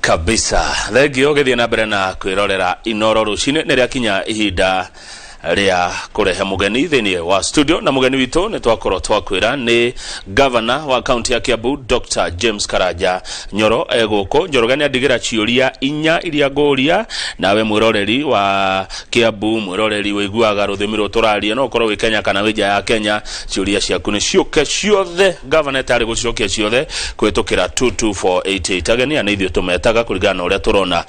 kabisa. Thegio githie na mbere na kwirorera Inoro rucine neria kinya ihinda ria kurehe mugeni thiini wa studio, na mugeni witu ni twakorwo twakwira ni governor wa county ya Kiambu Dr. James Karanja Nyoro eguko njorogani adigira ciuria inya iria ngoria nawe mwiroreri wa Kiambu mwiroreri wiguaga ruthimiro turaria no korwo wi Kenya kana wija ya Kenya ciuria ciaku ni ciuke ciothe governor tari gucokia ciothe kwitukira 22488 ageni ana ithio tumetaga kurigana uria turona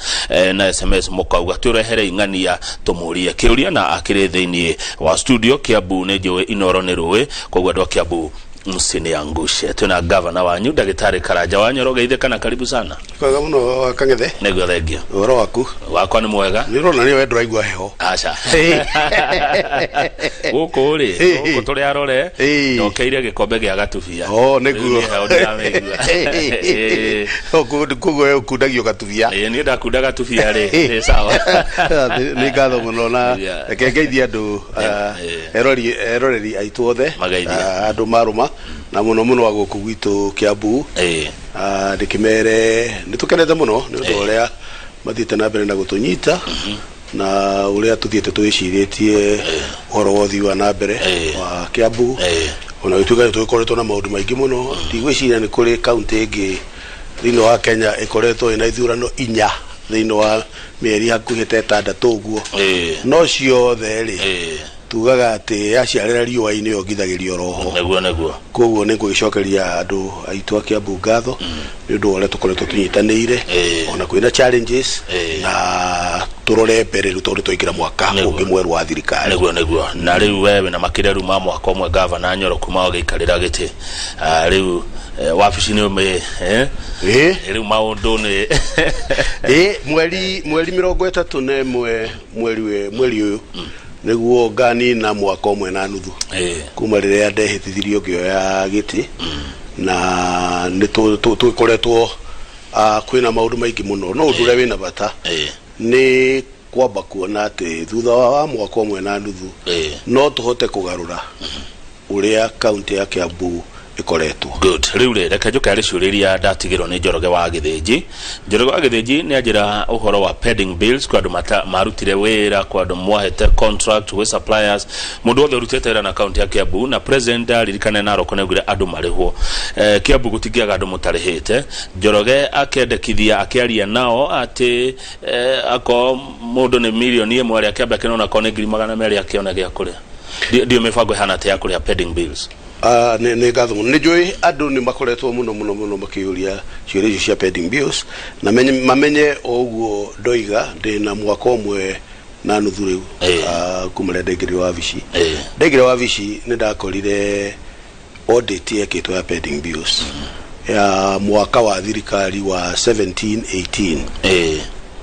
na SMS mukauga turehere ingania tumurie kiuria na akiri thiini wa studio. Kiambu ne jowe Inoro ne rowe kogwa ndo Kiambu msini angushe tuna governor wanyu Dagitari Karanja wa Nyoro geithe kana karibu sana kwaga muno kangethe nego thengio oro waku wakwa ni mwega ni rona ni we ndiraigua heho acha guko ri guko turi arore ndokeire gikombe gia gatubia niguo kugo kundagio gatubia ni ndakunda gatubia ri sawa ni ngatho muno na kengeithia andu eroreri aitu othe andu maruma na muno wa guku gwitu Kiambu ndikimere nitukenete muno ni undu uria mathiite na mbere na gutunyita na uria tuthiete twiciritie horo wothi wa na mbere wa Kiambu ona wituga tukoretwo na maundu maingi muno ndigwiciria ni kuri county ingi thiini wa Kenya ikoretwo ina ithurano inya thiini wa mieri hakuhi 6 uguo no ciothe ri tugaga ati aciarira riũa-inĩ ongithagirio roho neguo koguo nĩ ngũgicokeria andu aitu a Kiambu ngatho nĩ ũndũ ũrĩa tũkoretwo tunyitanĩire ona kwĩna challenges na turore mbere rĩu tondũ twaingĩra mwaka ũngĩ mwerũ wa thirikari neguo na rĩu wewe na makireru ma mwaka ũmwe governor Nyoro kuma ũgĩikarĩra gĩtĩ rĩu wabici nĩ ume rĩu maũndũ nĩ mweri 31 mweri uyu niguo ngani na mwaka umwe na nuthu kuma riria ndehitithirio ngioya giti na ni tukoretwo kwina maundu maingi muno no undu uria wina bata ni kwamba kuona ati thutha wa mwaka umwe na nuthu no tuhote kugarura uria county ya Kiambu ikoretwo good riu reka njuka ari ciuriria ndatigirwo ni Njoroge wa Githĩnji. Njoroge wa Githĩnji ni ajira uhoro wa pending bills kwa andu marutire wira kwa andu mwahete contract with suppliers mundu othe urutete wira na county ya Kiambu na president aririkane na roko negure andu marihwo Kiambu gutigiaga andu mutarihite. Njoroge akendekithia akiaria nao ati ako mundu ni milioni imwe ari akiamba kinona kone 200,000 akiona gia kuria ndio mifango hana te ya kuria pending bills ne ngatho ni joy andu ni makoretwo muno makiuria ciuria icio cia pending bills na mamenye oguo ndoiga ndina mwaka umwe na nuthu riu kumare ndegire wa vici ni ndakorire audit yekitwo ya pending bills ya mwaka wa thirikari wa 17-18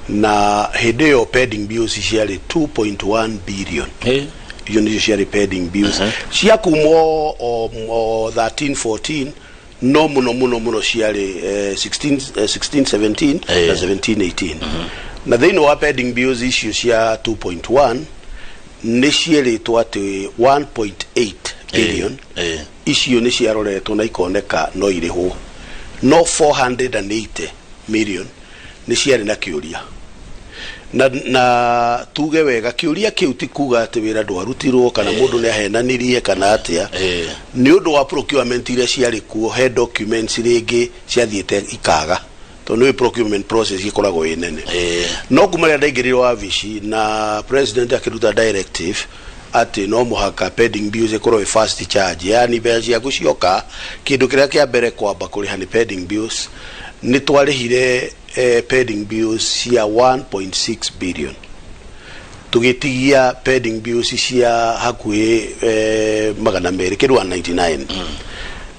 na hindi yo pending bills ciari 2.1 billion iyo ni ciari pending bills cia kumo o 13-14 no muno ciari 16-17 na 17-18 na thiini wa pending bills icio cia 2.1 ni ciaritwo ati 1.8 billion icio ni ciaroretwo na ikoneka no irihwo no 480 million ni ciari na kiuria na tuge wega kiuria kiu ti kuga ati wira ndwarutirwo kana mundu ni ahenanirie kana atia ni undu wa procurement iria ciari kuo he documents ringi ciathiete ikaga to no procurement process ikoragwo inene no kumaria ndaingiriro wa vici na president akiruta directive ati no muhaka pending bills ikorwo first charge yani mbeca ciaku cioka kindu kiria kia mbere kwamba kuriha ni pending bills ni twarihire pending bills cia 1.6 billion tugitigia pending bills cia hakuhi 299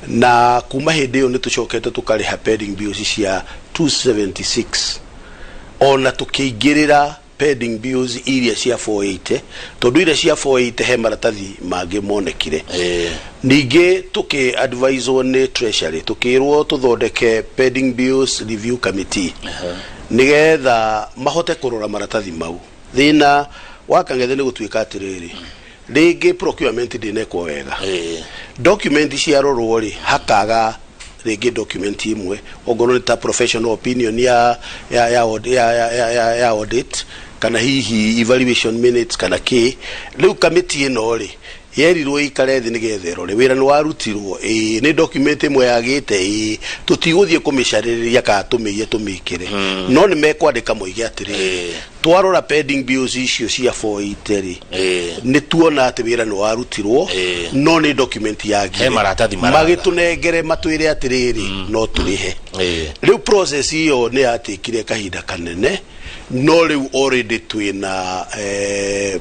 na kuma hindi yo ni tucokete tukariha pending bills cia 276 ona tukiingirira pending bills iria cia 480 tondu iria cia 480 he maratathi mangi monekire ningi tuki advise on treasury tukirwo tuthondeke pending bills review committee nigetha mahote kurora maratathi mau thina wakangethe ni gutuika atiriri ringi procurement ndinekwo wega document cia rorwo ri hakaga rĩngĩ document imwe ongorwo nĩ ta professional opinion ya audit kana hihi evaluation minutes kana kĩ rĩu kamĩtĩ ĩno rĩ yerirwo ikare thĩ nĩgetha ĩrore wĩra nĩ warutirwo nĩ document ĩmwe yagĩte tũtigũthiĩ kũmĩcarĩrĩria kana tũmĩiye tũmĩkĩre no nĩ mekwandĩka moige atĩrĩ twarora pending bills icio cia 480 rĩ nĩ tuona atĩ wĩra nĩ warutirwo no nĩ document yagire magĩtũnengere matwĩre atĩrĩrĩ no tũrĩhe rĩu process iyo nĩ yatĩkire kahinda kanene no rĩu already twĩna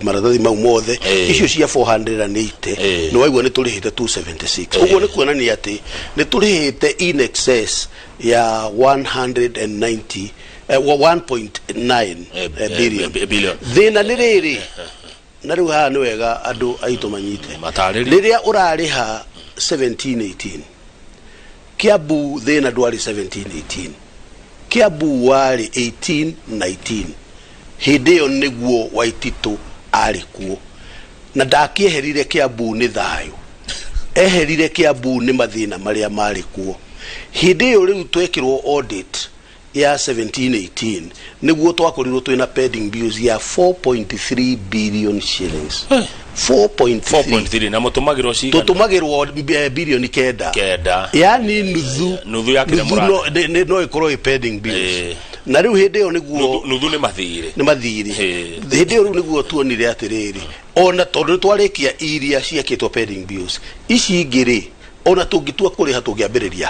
maratathi mau mothe icio cia 480 no waigua nĩ tũrĩhĩte 276 ũguo nĩ kuonania atĩ nĩ tũrĩhĩte in excess ya 190 1.9 billion thĩna nĩ rĩrĩ na rĩu haha nĩ wega andũ aitũ manyite rĩrĩa ũrarĩha 1718 Kiambu thĩna ndwarĩ 1718 Kiambu warĩ 1819 hĩndĩ ĩyo nĩguo Waititu arĩ kuo na ndakĩeherire Kiambu nĩ thayũ eherire Kiambu nĩ mathĩna marĩa marĩ kuo hĩndĩ ĩyo rĩu twekĩrwo audit ya 1718 nĩguo twakorirwo twĩna pending bills ya 4.3 billion shillings 4.3 na mũtũmagĩrwo cigana tũtũmagĩrwo bilioni kenda yani nuthu ya kile mũrane no ikorwo i pending bills na rĩu hĩndĩ ĩyo nĩguo nuthu nĩ mathirĩ hĩndĩ ĩyo nĩguo tuonire atĩrĩrĩ ona tondũ twarĩkia iria ciakĩtwo pending bills ici ingĩ ona tũngĩtua kũrĩha tũngĩambĩrĩria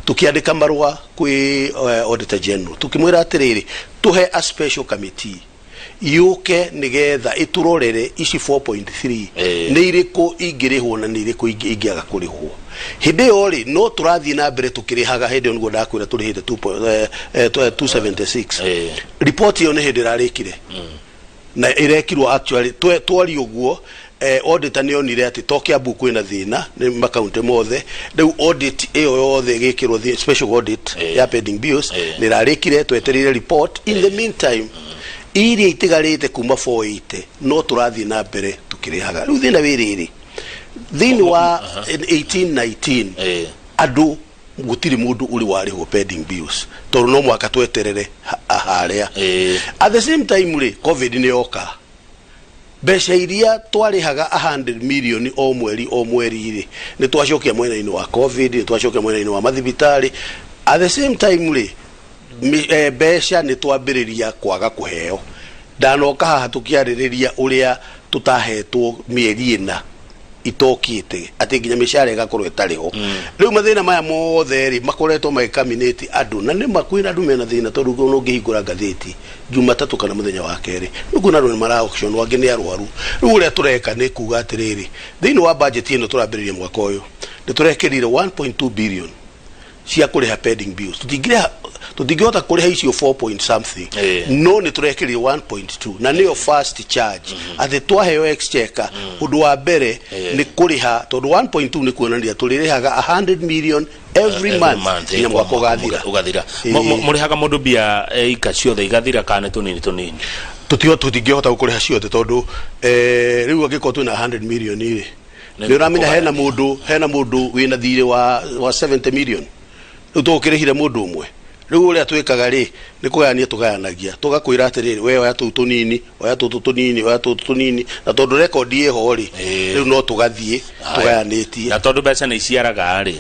tukiandika marũa kwĩ auditor general tukimwĩra atĩrĩrĩ tuhe a special committee yuke nigetha iturorere ici 4.3 nĩ irĩkũ ingĩrĩhwo na nĩ irĩkũ ingĩaga kũrĩhwo hĩndĩ ĩyo rĩ no tũrathiĩ na mbere tũkĩrĩhaga hĩndĩ ĩyo nĩguo ndakwĩra tũrĩhĩte 276 report ĩyo nĩ hĩndĩ ĩrarĩkire na ĩrekirwo actually twari ũguo auditor nĩ onire atĩ to Kiambu kwĩna thĩna nĩ makaunti mothe rĩu audit ĩyo yothe ĩgĩkĩrwo special audit ya pending bills nĩ rarĩkire twetereire report in the meantime iria itigarĩte kuma 480 no tũrathiĩ na mbere tũkĩrĩhaga rĩu thĩna wĩrĩrĩ thĩinĩ wa 1819 andũ gũtirĩ mũndũ ũrĩ warĩhwo pending bills tondũ no mwaka tweterere harĩa at the same time rĩ covid nĩ yoka mbeca iria twarĩhaga 100 million o mweri rĩ nĩ twacokia mwena-inĩ wa covid nĩ twacokia mwena-inĩ wa mathibitarĩ at the same time rĩ mbeca nĩ twambĩrĩria kwaga kũheo ndanoka haha tũkĩarĩrĩria ũrĩa tũtahetwo mĩeri ĩna itokĩte atĩ nginya mĩcara ĩgakorwo ĩtarĩho rĩu mathĩna maya mothe rĩ makoretwo magĩkaminĩti andũ na nĩ makwĩna andũ mena thĩna tondũ no ũngĩhingũra ngathĩti Jumatatũ kana mũthenya wa kerĩ rĩu kuna andũ nĩ mara auction wangĩ nĩ arwaru rĩu ũrĩa tũreka nĩ kuga atĩrĩrĩ thĩinĩ wa budget ĩno tũrambĩrĩria mwaka ũyũ nĩ tũrekĩrire 1.2 billion cia kũrĩha pending bills tũtingĩhota kũrĩha icio 4 point something no nĩ tũrekĩrire 1.2 na nĩyo first charge atĩ twaheo exchequer ũndũ wa mbere nĩ kũrĩha tondũ 1.2 nĩ kuonania tũrĩrĩhaga 100 million every month nginya mwaka ũgathira mũrĩhaga mũndũ mbia ika ciothe igathira kana tũnini tũtingĩhota gũkũrĩha ciothe tondũ rĩu angĩkorwo twĩna 100 million rĩ nĩ ũramenya hena mũndũ wĩna thirĩ wa 70 million rĩu tũgũkĩrĩhire mũndũ ũmwe rĩu ũrĩa twĩkaga rĩ nĩ kũgayania tũgayanagia tũgakwĩra atĩrĩrĩ we oya tũu tũnini oya tũtũ tũnini na tondũ rekondi ĩho rĩ rĩu no tũgathiĩ tũgayanĩtie na tondũ mbeca nĩ iciaraga rĩ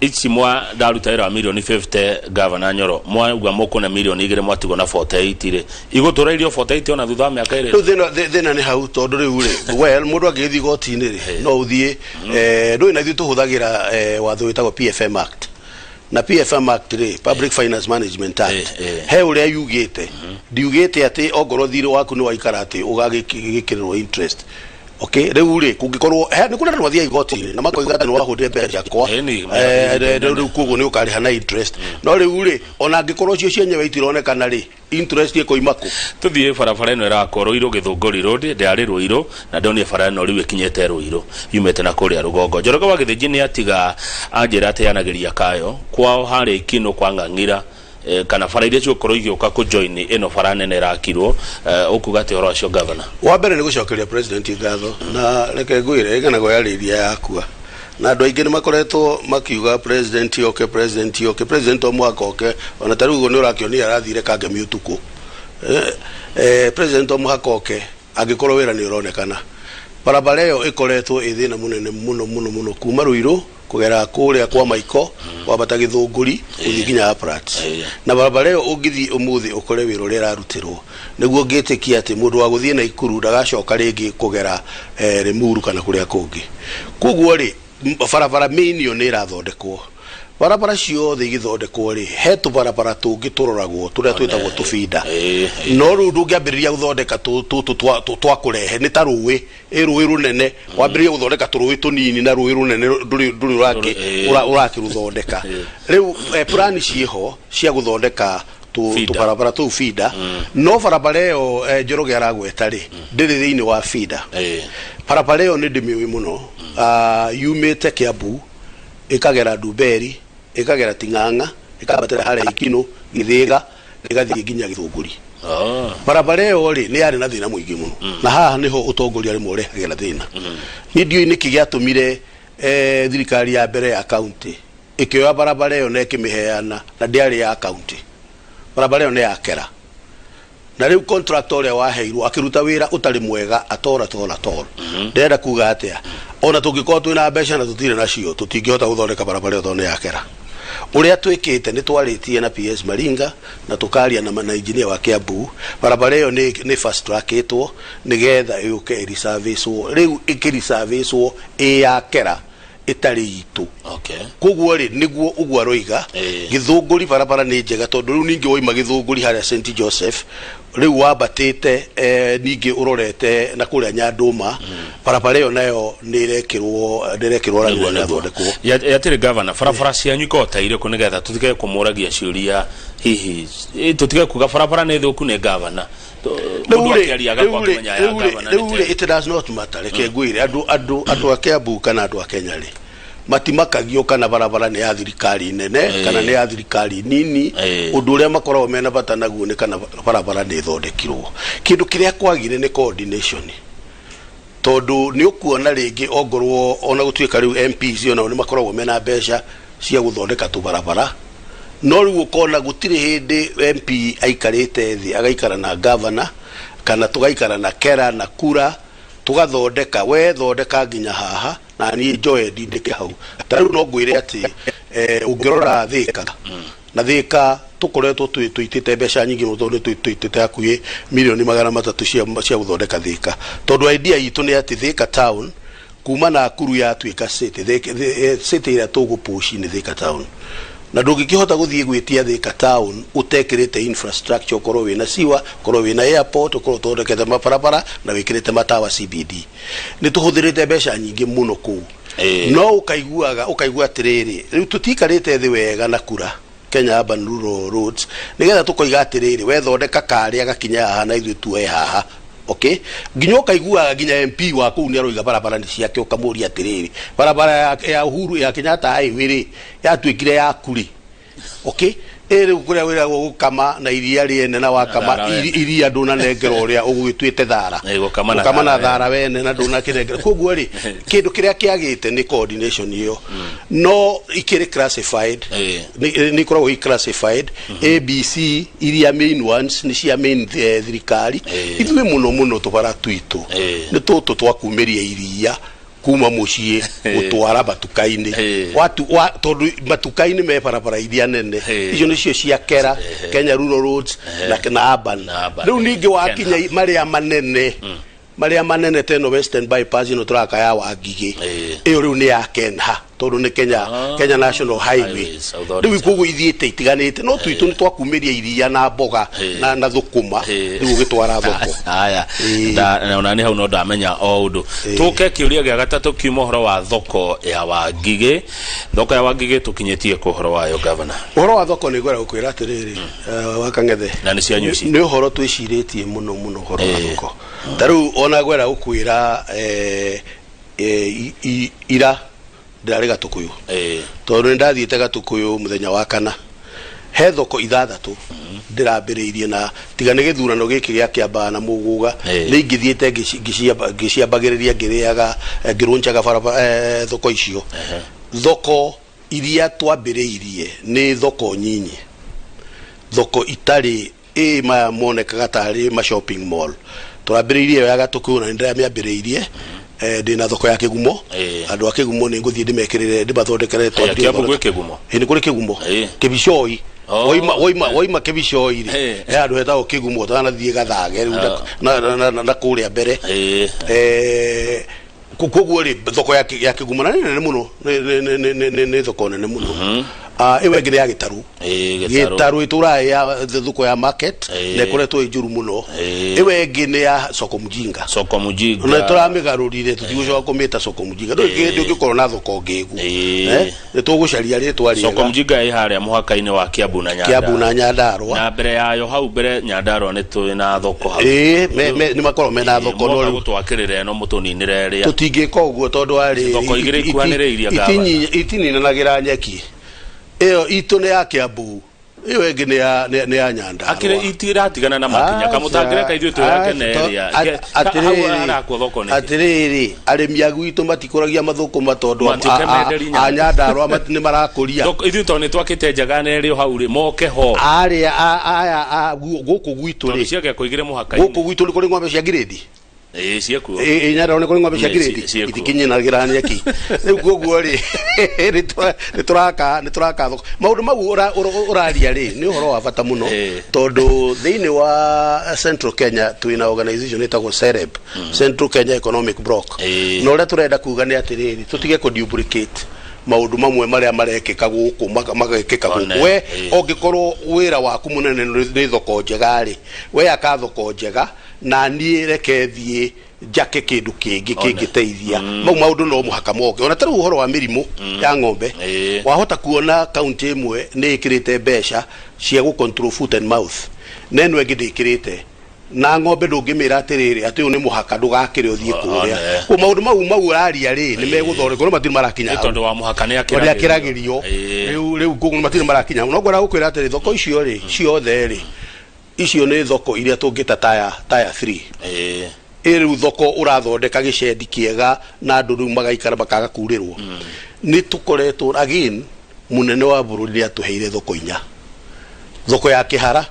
ici mwa ndaruta wĩra wa milioni 50 governor Nyoro mwauga mũkũna milioni 2 mwatigwo na 48 rĩ igũtũrairio 48 ona thutha wa mĩaka ĩrĩ rĩu thĩna nĩ hau tondũ rĩu rĩ well mũndũ angĩthiĩ igoti-inĩ rĩ no ũthiĩ ndũĩ na ithuĩ tũhũthagĩra watho wĩtagwo PFM Act na PFM Act rĩ Public Finance Management Act he ũrĩa yugĩte ndiugĩte atĩ ongorwo thirĩ waku nĩ waikara atĩ ũgagĩkĩrĩrwo interest okay rĩu rĩ kũngĩkorwo nĩ kuna andũ mathiaga igoti-inĩ na makoiga atĩ nĩ wahũthĩra mbeca kwa rĩu koguo nĩ ũkarĩha na interest no rĩu rĩ ona angĩkorwo cio cienyewe itironekana rĩ interest ĩkoima kũ tũthiĩ barabara ĩno ĩrakorwo Rũirũ Gĩthũngũri road ndĩarĩ Rũirũ na ndonire bara ĩno rĩu ĩkinyĩte Rũirũ yumĩte na kũrĩa rũgongo Njoroge wa Gĩthĩnji nĩ atiga anjĩra ateanagĩria kayo kwao harĩa Ikino kwa Ng'ang'ira kana bara iria cigũkorwo igĩũka kũjoin ĩno bara nene ĩrakirwo ũkuga atĩ ũhoro ũcio governor wa mbere nĩ gũcokeria president ngatho na reke ngwĩre ĩganagwo yarĩria yakua na andũ aingĩ nĩ makoretwo makiuga president president o mwaka oke ona ta rĩu nĩ ũrakĩonia arathire Kangemi ũtukũ president o mwaka oke angĩkorwo wĩra nĩ ũronekana barabara ĩyo ĩkoretwo ĩthĩna mũnene mũno kuma Ruiru kugera kũrĩa kwa Maiko wabata Gĩthũngũri gũthiĩ nginya Aprat na barabara ĩyo ũngĩthiĩ ũmũthĩ ũkore wĩra ũrĩa ũrarutirwo nĩguo ngĩtĩkia atĩ mũndũ wa gũthiĩ na Ikuru ndagacoka rĩngĩ kugera Limuru kana kũrĩa kũngĩ koguo rĩ barabara mĩinio nĩ irathondekwo barabara ciothe igithondekwo rĩ he tũbarabara tũngĩ tũroragwo tũrĩa twĩtagwo tũbinda no rĩu ndũngĩambĩrĩria gũthondeka twa kũrehe nĩ ta rũĩ rũĩ rũnene wambĩrĩria gũthondeka tũrũĩ tũnini na rũĩ rũnene ndũrĩ ũrakĩrũthondeka rĩu plan ciĩho cia gũthondeka tũbarabara tũu bida no barabara ĩyo Njoroge aragweta rĩ ndĩrĩ thĩinĩ wa bida barabara ĩyo nĩ ndĩmĩũĩ mũno yumĩte Kiambu ikagera Nduberi ikagera Ting'ang'a ikabatĩra harĩa Ikino Gĩthĩga igathiĩ nginya Gĩthũngũri barabara ĩyo rĩ nĩ yarĩ na thĩna mũingĩ mũno na haha nĩho ũtongoria rĩmwe ũrehagĩra thĩna nĩ ndiũĩ nĩkĩ gĩatũmire thirikari ya mbere ya kaunti ĩkĩoya barabara ĩyo na ĩkĩmĩheana na ndĩarĩ ya kaunti barabara ĩyo nĩ yakera na rĩu contractor ũrĩa waheirwo akĩruta wĩra ũtarĩ mwega atora ndĩrenda kuga atĩa ona tũngĩkorwo twĩna mbeca na tũtirĩ nacio tũtingĩhota gũthondeka barabara ĩyo tondũ nĩ yakera ũrĩa twĩkĩte nĩ twarĩtie na PS Maringa na tũkaria na engineer wa Kiambu barabara ĩyo nĩ fast trackĩtwo nĩgetha yũke reservicewo rĩu ĩkĩreservicewo yakera itari itu koguo ri niguo ugwa roiga Gĩthũngũri barabara nĩ njega tondu riu ningi woima Gĩthũngũri haria St Joseph riu wabatite ningi urorete na kuria Nyanduma barabara iyo nayo ndirekirwo raiwa na thondekwo yatire governor barabara cianyu ikota ire kunigetha tutige kumuragia ciuria hihi tutige kuga barabara nĩ thuku nĩ governor it does not matter reke ngwire andu a Kiambu kana andu a Kenya ri matimakagio kana barabara nĩ ya thirikari nene kana nĩ ya thirikari nini undu uria makoragwo mena bata naguo nĩ kana barabara nĩ thondekirwo kindu kiria kwagire nĩ coordination tondu nĩ ukuona rĩngĩ ongorwo ona gũtuĩka rĩu MPs ona nĩ makoragwo mena mbeca cia gũthondeka tu barabara no rĩu ukona gũtirĩ hĩndĩ MP aikarĩte thĩ agaikara na governor kana tugaikara na kera na kura tugathondeka we thondeka nginya haha na ni Joe ndike hau tarĩu no ngwire ati ungirora Thika na Thika tukoretwo tuitite mbeca nyingi no tondu tuitite hakuhĩ milioni 300 cia gũthondeka Thika tondu idea itu ni ati Thika town kuma na Nakuru ya tuika city ira tugupushi ni Thika town na ndũngĩkĩhota gũthiĩ gwĩtia Thika town utekĩrĩte infrastructure ukorwo wĩna siwa ukorwo wĩna airport ukorwo thondekete mabarabara na wĩkĩrĩte matawa CBD nĩ tũhũthĩrĩte mbeca nyingĩ mũno kũu no ukaigua atĩrĩrĩ rĩu tũtikarĩte thĩ wega na kura Kenya Urban Rural Roads nĩgetha tũkoiga atĩrĩrĩ wethondeka karĩa gakinya haha na ithuĩ tuoe haha nginya ukaigua nginya MP wa kuu nĩ aroiga barabara nĩ ciake ukamuria atĩrĩrĩ barabara ya Uhuru ya Kenyatta highway ri yatuĩkire ya kuri rĩu kũrĩa wĩra gũkama na iria rĩene na wakama iria ndũnanengera ũrĩa ũgwĩtuĩte thara gũkama na thara wene na ndũnakĩnengera koguo rĩ kĩndũ kĩrĩa kĩagĩte nĩ coordination ĩyo no ikĩrĩ classified nĩ ikoragwo classified ABC iria main ones nĩ cia main thirikari ithuĩ mũno tũbara twitũ nĩ tũtũ twakumĩria iria kuma muciĩ gũtwara matuka-inĩ tondu matuka-inĩ me barabara iria nene icio nĩcio cia kera Kenya Rural Roads na Urban rĩu ningĩ wakinya maria manene teno Western Bypass ino traka ya Wangigĩ iyo rĩu nĩ ya Kenha tondu nĩ Kenya National Highway rĩu ikugu ithiĩte itiganĩte no twitũ nĩ twakumĩria iria na mboga na thũkũma rĩu gĩtwara thoko haya na nĩ hau no ndamenya o ũndũ tũke kĩũria gĩa gatatũ kiuma ũhoro wa thoko ya Wangigĩ tũkinyĩtie ku ũhoro wayo governor ũhoro wa thoko nĩ ngwenda gũkwĩra atĩrĩrĩ wa Kang'ethe na nĩ cianyu ici nĩ ũhoro twĩcirĩtie mũno ũhoro wa thoko tarĩu ona ngwenda gũkwĩra ira ndarĩ Gatukuyu tondu ndathiĩte Gatukuyu muthenya wa kana he thoko ithathatu ndirambiriirie na tiga nĩ gĩthurano gĩkĩ gĩa Kiambaa na Muguga nĩ ingĩthiĩte ngĩciambagĩrĩria ngĩrĩaga ngĩrũnjaga barabara thoko icio thoko iria twambĩrĩirie nĩ thoko nyinyi thoko itarĩ maya monekaga tarĩ ma shopping mall turambĩrĩirie wega tukuna nĩndĩramĩambĩrĩirie ndina thoko ya Kĩgumo andũ a Kĩgumo nĩ ngũthiĩ ndĩmekĩrĩre ndĩmathondekere twambĩrĩrie Kĩgumo nĩ kũrĩ Kĩgumo Kĩbicoi woima Kĩbicoi rĩ andũ hetagwo Kĩgumo tanathiĩ gathage na kũrĩa mbere koguo rĩ thoko ya Kĩgumo na nene mũno nĩ thoko nene mũno iwe ngire ya gĩtaru itũra ya thoko ya market na ĩkoretwo njuru mũno iwe ngine ya soko mujinga na tũramĩgarũrire tũtigũcoka kũmĩta soko mujinga ndũngĩkorwo na thoko ngĩgu nĩ tũgũcaria rĩtwa rĩega soko mujinga ĩ harĩa mũhaka-inĩ wa Kiambu na Nyandarua na mbere yayo hau mbere Nyandarua nĩ tũĩ na thoko hau nĩ makorwo mena thoko no rĩu twakĩrĩre no mũtũninĩre rĩa tũtingĩka ũguo tondũ arĩ thoko igĩrĩ ikuhanĩrĩirie gaba itininanagĩra nyeki iyo itu nĩ ya Kiambu iyo ĩngĩ nĩ ya Nyandarua akire itiratigana na makinya kamũtangĩreka ithuĩ twĩyake neria harakwo thoko nĩ atirĩrĩ arĩmi agu itũ matikũragia mathũkũma tondũ a Nyandarua nĩ marakũria ithuĩ tondũ nĩ twakĩte njaga nerĩ hau rĩ moke ho arĩa gũkũ gwitũ rĩ ciake kũigĩre mũhaka-inĩ gũkũ gwitũ nĩ kũrĩ ng'ombe cia ngirĩndi ciekuo Nyandarua nĩ kũrĩ ng'ombe cia ngirĩndi itikinyinagĩra nyeki rĩu koguo rĩ nĩ tũraka thoko maũndũ mau ũraria rĩ nĩ ũhoro wa bata mũno tondũ thĩinĩ wa Central Kenya twĩna organization ĩtagwo CEREB Central Kenya Economic Bloc na ũrĩa tũrenda kuga nĩ atĩrĩrĩ tũtige kũduplicate maũndũ mamwe marĩa marekĩka gũkũ magekĩka gũkũ we ũngĩkorwo wĩra waku mũnene nĩ thoko njega rĩ we aka thoko njega na niĩ reke thiĩ njake kĩndũ kĩngĩ kĩngĩteithia mau maũndũ no mũhaka moke ona tarĩ ũhoro wa mĩrimũ ya ng'ombe wahota kuona kaunti ĩmwe nĩ ĩkĩrĩte mbeca cia gũ-control foot and mouth na ĩno ĩngĩ ndĩkĩrĩte na ng'ombe ndũngĩmĩra atĩrĩrĩ atĩ ũyũ nĩ mũhaka ndũgakĩre ũthiĩ kũrĩa maũndũ mau ũraria rĩ nĩ megũthondekwo no matirĩ marakinya tondũ wa mũhaka nĩ akĩragĩrio rĩu ngũngũ matirĩ marakinya no ngwara gũkwĩra atĩrĩ thoko icio rĩ ciothe rĩ icio nĩ thoko iria tũngĩta taya 3 rĩu thoko ũrathondeka gĩcendi kĩega na andũ rĩu magaikara makaga kurĩrwo nĩ tũkoretwo again mũnene wa bũrũri nĩ atũheire thoko inya thoko ya Kĩhara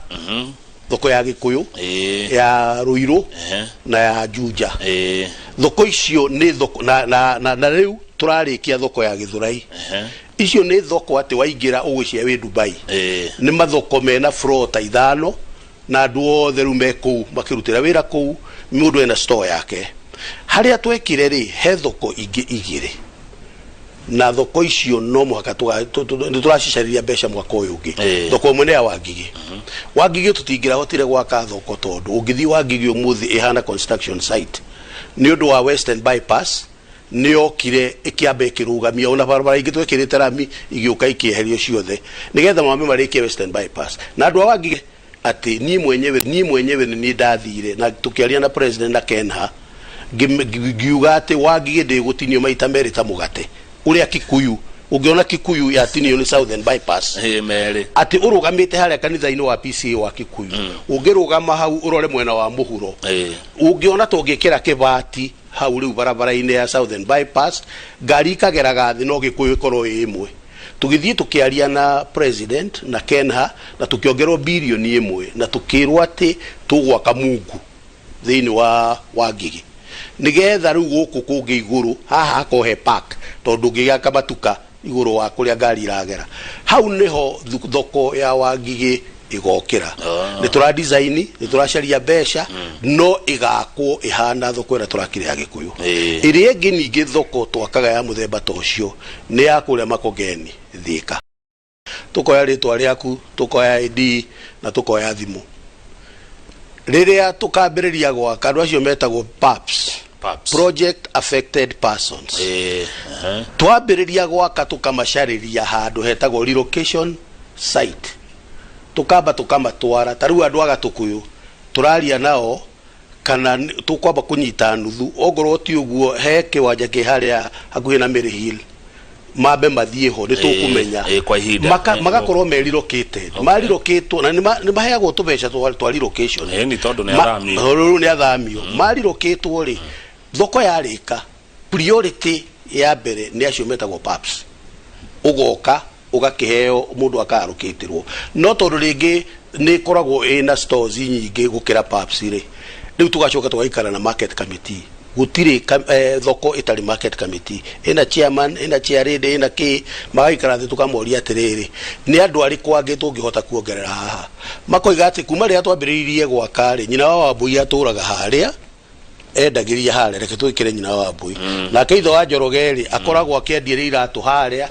thoko ya Gĩkũyũ ya Ruiru na ya Juja thoko icio nĩ thoko na rĩu tũrarĩkia thoko ya Gĩthũrai icio nĩ thoko atĩ waingĩra ũgũcia wĩ Dubai nĩ mathoko mena floor ta 5 na andũ othe rĩu me kũu makĩrutĩra wĩra kũu mũndũ ena store yake harĩa twekire rĩ he thoko ingĩ igĩrĩ na thoko icio no mũhaka tũracicariria mbeca mwaka ũyũ ũngĩ thoko ĩmwe nĩ ya Wangigĩ tũtingĩrahotire gwaka thoko tondũ ũngĩthiĩ Wangigĩ ũmũthĩ ĩhana construction site nĩ ũndũ wa Western bypass nĩ okire ĩkĩamba ĩkĩrũgamia ona barabara ingĩ twekĩrĩte rami igĩũka ikĩeherio ciothe nĩgetha mame marĩkie Western bypass na andũ a Wangigĩ ati niĩ mwenyewe nĩ ndathire na tukiaria na president na Kenha ngiuga ati Wangigĩ ndĩgũtinio maita merĩ ta mũgate ũrĩa Kikuyu ungiona Kikuyu yatinio ni Southern bypass ati urugamite harĩa kanitha-inĩ wa PCA wa Kikuyu ungirugama hau urore mwena wa muhuro ungiona tũngĩkĩra kĩbati hau rĩu barabara-inĩ ya Southern bypass ngari ikageraga thĩ no Gĩkũyũ ikorwo ĩmwe tugithie tukiaria na president na Kenha na tukiongerwo bilioni 1 na tukirwo ati tugwaka Mungu thĩinĩ wa Wangigĩ nigetha rĩu gũkũ kũngĩ igũrũ haha akohe park tondũ ngĩgaka matuka igũrũ wa kũrĩa ngari iragera hau niho thoko ya Wangigĩ igokĩra nĩ tura design nĩ turacaria mbeca no igakwo ihana thoko ĩrĩa turakire ya Gĩkũyũ ĩrĩa ĩngĩ ningĩ thoko twakaga ya mũthemba ta ũcio nĩ ya kũrĩa Makongeni Thika tukoya rĩtwa rĩaku tukoya ID na tukoya thimũ rĩrĩa tukambĩrĩria gwaka andũ acio metagwo PAPS Project Affected Persons twambĩrĩria gwaka tukamacarĩria handũ hetagwo relocation site tukamba tukamatwara tarĩu andũ a Gatũkũyũ turaria nao kana tukwamba kunyita nuthu ongorwo ti ũguo he kĩwanja kĩ harĩa hakuhĩ na Mary Hill mabe mathie ho nitukumenya kwa ihinda magakorwo merirokete mariroketwo na ni maheagwo tubeca twa relocation ni tondu ni athamio ni athamio mariroketwo ri thoko yarika priority ya mbere ni acio metagwo paps ugoka ugakiheo mundu akarukitirwo no tondu ringi ni koragwo ina stores nyingi gukira paps ri riu tugacoka tugaikara na market committee gutire thoko itari market committee ina chairman ina chairlady ina ki magaikara thi tukamoria atiriri ni andu ari kwangi tungihota kuongerera haha makoiga ati kuma ria twambiriirie gwaka ri nyina wa Wambui aturaga haria endagiria haria reke twikire nyina wa Wambui na keitho wa Njorogeri akoragwo akiendia iratu haria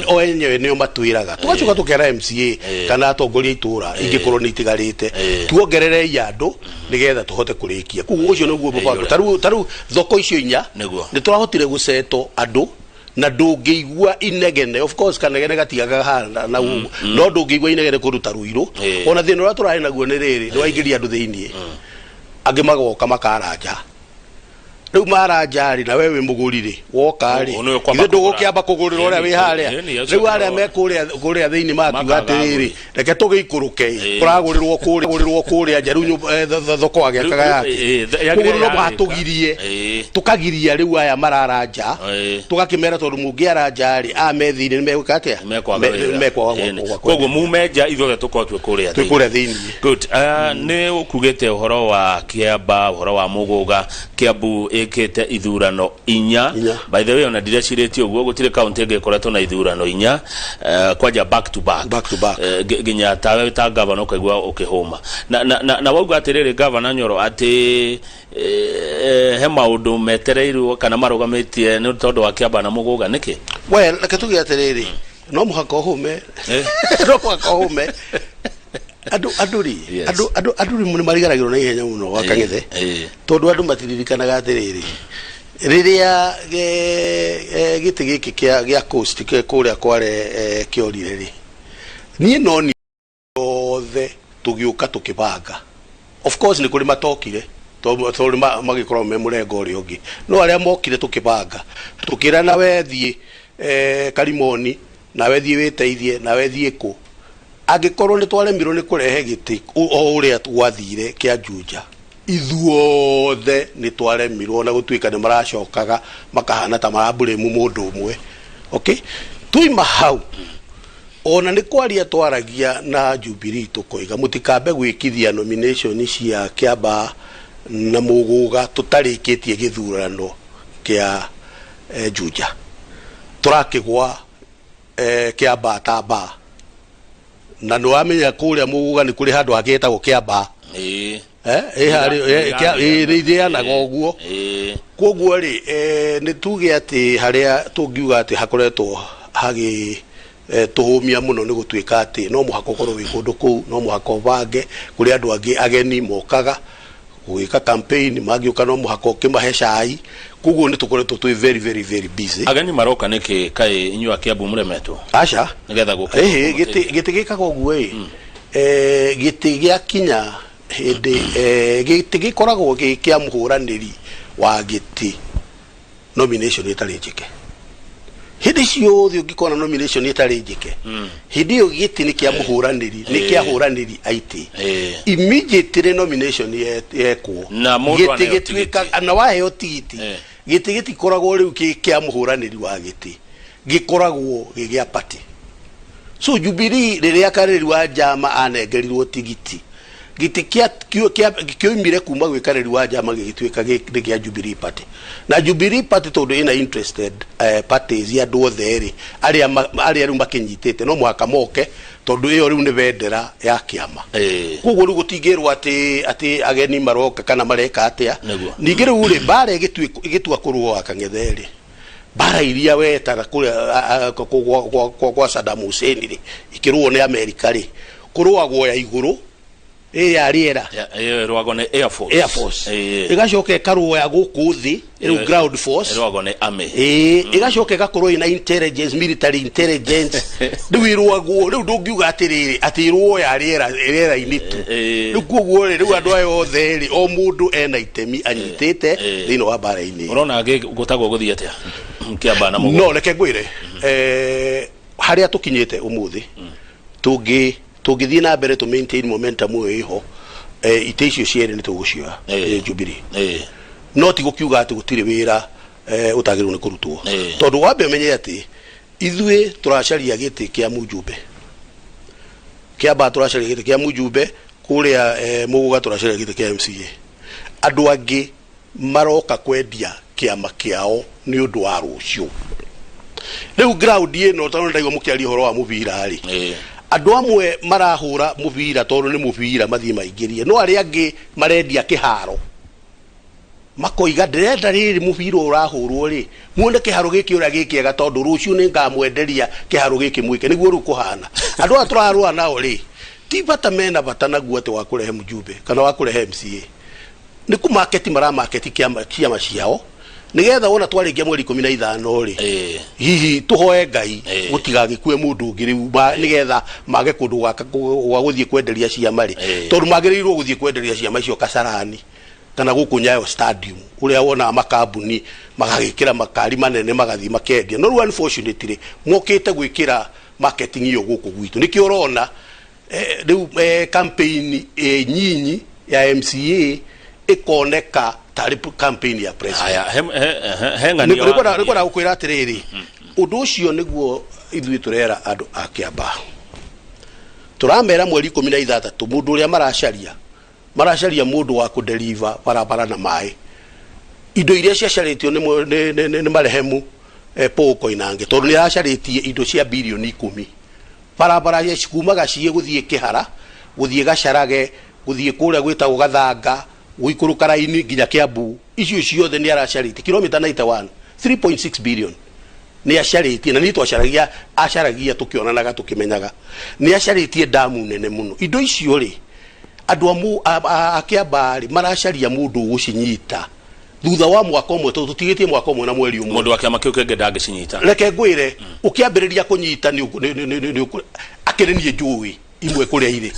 o enyewe nio matwiraga tugacoka tukera MCA kana atongoria itura ingikorwo ni itigarite tuongerere yandu nigetha tuhote kurikia kugu ucio niguo mubango taru thoko icio inya ni turahotire guceto andu na ndungigwa inegene of course kanegene gatigaga hana na no ndungigwa inegene kuruta ruiru ona thina ura turahe naguo ni riri ni waingiria andu thiini angi magoka makaranja riu marajari na wewe mugurire woka ri ithe ndugukiamba kugurira uria wi haria riu aria me kuria thiini makiuga atiriri reke tugiikuruke turagurirwo kuria njaru thoko agiakaga yake kugurirwo batugirie tukagiria riu aya mararanja tugakimera tondu mungiarajari amethini ni megwika atia mekwa koguo mumenja ithuothe tukotwe kuria thiini good ni ukugite uhoro wa Kiambaa uhoro wa Muguga Kiambu ikete ithurano inya by the way ona direciretio uguo gutire county ngekoretwo na ithurano inya kwaja back to back ginya tawe ta governor kaigwa ukihoma na wauga atiriri governor Nyoro ati he maundu metereirwo kana marugametie ni tondu wa Kiambaa na Muguga niki well nakatugi atiriri no muhaka hume no muhaka hume aduri mun marigaragiro na ihenya muno wakagithe tondu andu matiririkanaga atiriri riria giti giki kia coast kuria kware kiorire ri nie no ni othe tugiuka tukibanga of course ni kuri matokire tondu magikorwo me murengo uri ungi no aria mokire tukibanga tukira na wethie Karimoni na wethie witeithie na wethie ku agikorwo ni twaremirwo ni kurehe giti o uria twathire kia Juja ithuothe ni twaremirwo na gutwika ni maracokaga makahana ta marambure mundu umwe okay tuima hau ona ni kwaria twaragia na Jubilee tukoiga mutikambe gwikithia nomination cia Kiambaa na Muguga tutarikitie githurano kia Juja turakigwa Kiambaa tamba na no amenya kuria Muguga ni kuri handu hagetagwo Kiambaa ria na goguo koguo ri ni tuge ati haria tungiuga ati hakoretwo hagi tuhumia muno ni gutwika ati no muhako korwo wi kundu ku no muhako bange kuri andu angi ageni mokaga gwika campaign magiuka no muhako kimahe cai koguo ni tukoretwo twi very busy ageni maroka niki kai inyu Kiambu muremetwo acha nigetha guka giti gikaga uguo giti gia kinya hindi giti gikoragwo gikia muhuraniri wa giti nomination itari njike hindi ciothe ungikona nomination itari njike hindi yo giti ni kia muhuraniri ni kia huraniri aiti immediately nomination yekwo giti gitwika na waheo tigiti giti koragwo riu kia muhuraniri wa giti gikoragwo gigia party so Jubilee riria kariri wa jama anengerirwo tigiti giti kioimire kuma gwikariri wa jama gigitwika gia Jubilee party na Jubilee party tondu ina interested parties ya do there aria ru makinyitete no mwaka moke tondu iyo riu ni vendera ya kiama koguo riu gutingirwo ati ageni maroka kana mareka atia ningi riu ri bare gitua kurwo akangetheri bara iria wetaga kwa Saddam Hussein ri ikirwo ni America ri kurwagwo ya iguru ya riera rwago ni Air Force igacoka karwo ya guku thi ground force rwago ni army igacoka gakorwo ina intelligence military intelligence riu rwago riu ndungiuga atiriri atirwo ya riera initu riu koguo riu andu ayo othe ri o mundu ena itemi anyitite thino wa bara-ini urona gutagwo guthia atia Kiambaa na Muguga no reke ngwire haria tukinyite umuthi tungithie na mbere to maintain momentum iho ite icio ciere ni tugucioa Jubilee no ti gukiuga ati gutire wira utagiru ni kurutwo tondu wambe menye ati ithuĩ turacaria giti kia mujumbe Kiambaa turacaria giti kia mujumbe kuria Muguga turacaria giti kia MCA andu angi maroka kwendia kiama kiao ni undu wa rucio riu ground ino tondu ndaigo mukiaria horo wa mubira ri andu amwe marahura mubira tondu ni mubira mathie maingirie no ari angi marendia kiharo makoiga ndirenda riri mubira urahurwo ri muone kiharo giki ura gikiega tondu rucio ni ngamwenderia kiharo giki mwike niguo ru kuhana andu aturarua nao ri ti bata mena bata naguo ati wa kurehe mjumbe kana wa kurehe MCA ni ku market mara market kiama ciao nigetha wona twaringia mweri 15 ri hihi tuhoe ngai gutigagikue mundu ungi riu nigetha mage kundu gwa guthie kwenderia ciama ri tondu magirirwo guthie kwenderia ciama icio Kasarani kana guku Nyayo stadium uria wona makambuni magagikira makari manene magathi makendia no ru unfortunately mokite gwikira marketing iyo guku gwitu nikio urona riu campaign nyinyi ya MCA ikoneka tari campaign ya president henga ni riko ukwira atiriri undu ucio niguo ithui turera andu a Kiambaa turamera mweri 16 mundu uria maracaria mundu wa kudeliver barabara na mai indo iria ciacaritio ni marehemu poko inange tondu ni acaritie indo cia bilioni 10 barabara ya cikumaga cie guthie Kihara guthie Gacarage guthie kuria gwitagwo Gathanga guikuru Karaini nginya Kiambu icio ciothe ni aracaritie kilomita 91 3.6 billion ni acaritie na ni acaragia tukionanaga tukimenyaga ni acaritie damu nene muno indo icio ri andu a Kiambaa maracaria mundu gucinyita thutha wa mwaka umwe tutigitie mwaka umwe na mweri umwe mundu wa kiama kiu kenge ndangicinyita reke ngwire ukiambiriria kunyita ni akirenie njui imwe kuria ire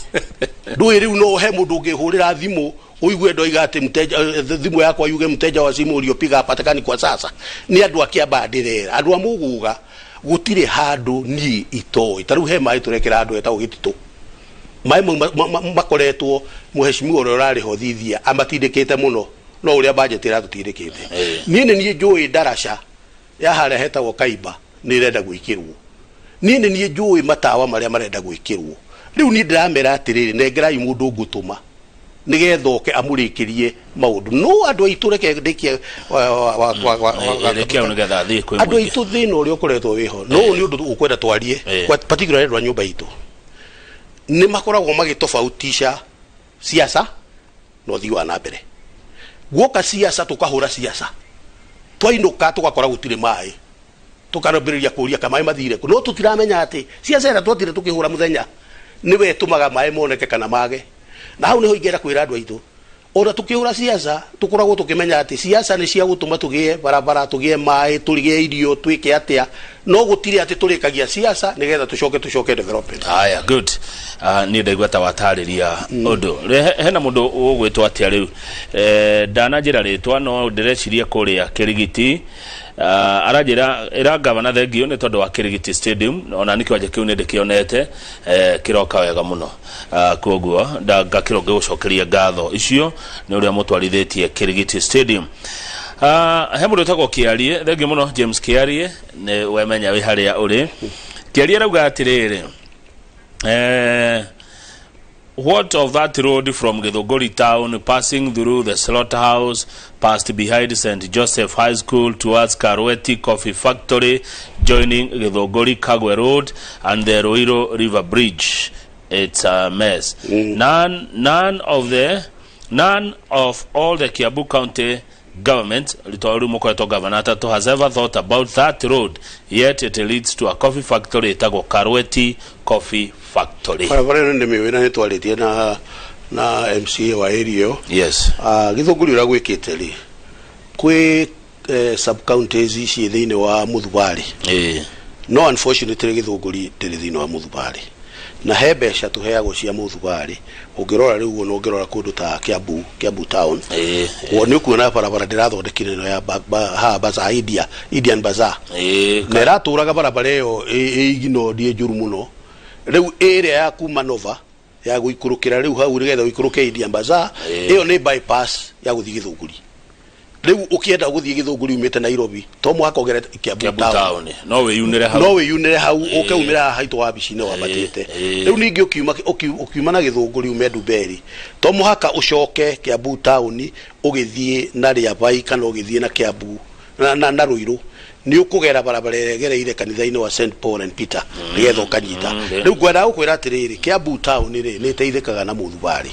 ndui riu no he mundu ngihurira thimu uigue ndoiga ati mteja thimu yakwa yuge mteja wa simu uliopiga apatikani kwa sasa ni andu a Kiambaa ndirera andu a Muguga gutire handu ni itoi taru he mai turekera andu eta ugititu mai makoretwo muheshimiwa uri urari ho thithia amatindikite muno no uria budget ira tutindikite ni njui darasha ya hare hetagwo Kiambaa ni renda gwikirwo ni njui matawa maria marenda gwikirwo riu ni ndiramera atiriri nengerai mundu ngutuma nigethoke amurikirie maundu no andu aitu reke ndikie andu aitu thina uria ukoretwo wiho no ni undu ukwenda twarie particularly rwa nyumba itu ni makoragwo magitofautisha siasa no thiwa na mbere guoka siasa tukahura siasa twainuka tugakora gutire mai tukarambiriria kuria kama mai mathire no tutiramenya ati siasa ira twatire tukihura muthenya niwe tumaga mai moneke kana mage na hau niho ingera kwira andu aitu ora tukihura siasa tukoragwo tukimenya ati siasa ni cia gutuma tugie barabara tugie mai tulige irio twike atia no gutire ati turikagia siasa nigetha tucoke development aya good ni ndaigua ta watariria undu hena mundu ugwitwa atia riu ndanajira ritwa no ndireciria kuria Kirigiti arajira ira gavana thengio ni tondu wa Kirigiti stadium ona nikio aje kiu ni ndikionete kiroka wega muno koguo ndaga kiroge gucokeria ngatho icio ni uria mutwarithitie Kirigiti stadium he mundu utagwo Kiarie thengio muno James Kiarie ni wemenya wi haria uri Kiarie rauga atiriri what of that road from Githunguri town passing through the slaughterhouse past behind St. Joseph High School towards Karweti Coffee Factory joining Githunguri Kagwe Road and the Ruiro River Bridge? It's a mess. None of all the Kiambu County government has ever thought about that road, yet it leads to a coffee factory itago Karweti Coffee Factory. na MCA wa area. Yes. Githunguri ura gwikite ri kwi sub counties ici thiine wa Muthubari. No unfortunately Githunguri tiri thiine wa Muthubari na he mbeca tuheagwo cia mũthugari ũngĩrora rĩu no ũngĩrora kũndũ ta Kiambu town nĩ ukuona barabara ndĩrathondekire no ya Bazaar Indian Bazaar na ĩratũraga barabara ĩyo ĩigino ndie njũru mũno rĩu area ya kuma Nova ya gũikũrũkĩra rĩu hau nĩgetha ũikũrũke Indian Bazaar ĩyo nĩ bypass ya gũthiĩ Gĩthũngũri rĩu ũkĩenda gũthiĩ Gĩthũngũri umĩte Nairobi to mũhaka ũgere Kiambu town no wĩyunĩre hau ũkeumĩra haitũ wa bici-inĩ wambatĩte rĩu ningĩ ũkiuma na Gĩthũngũri ume Ndumberi to mũhaka ũcoke Kiambu town ũgĩthiĩ na Rĩabai kana ũgĩthiĩ na Kiambu na Ruiru ni ukugera barabara ĩgereire kanitha-inĩ wa St Paul and Peter nĩgetha ũkanyita rĩu ngwenda gũkwĩra atĩrĩrĩ Kiambu town nĩ ĩteithĩkaga na mũthugari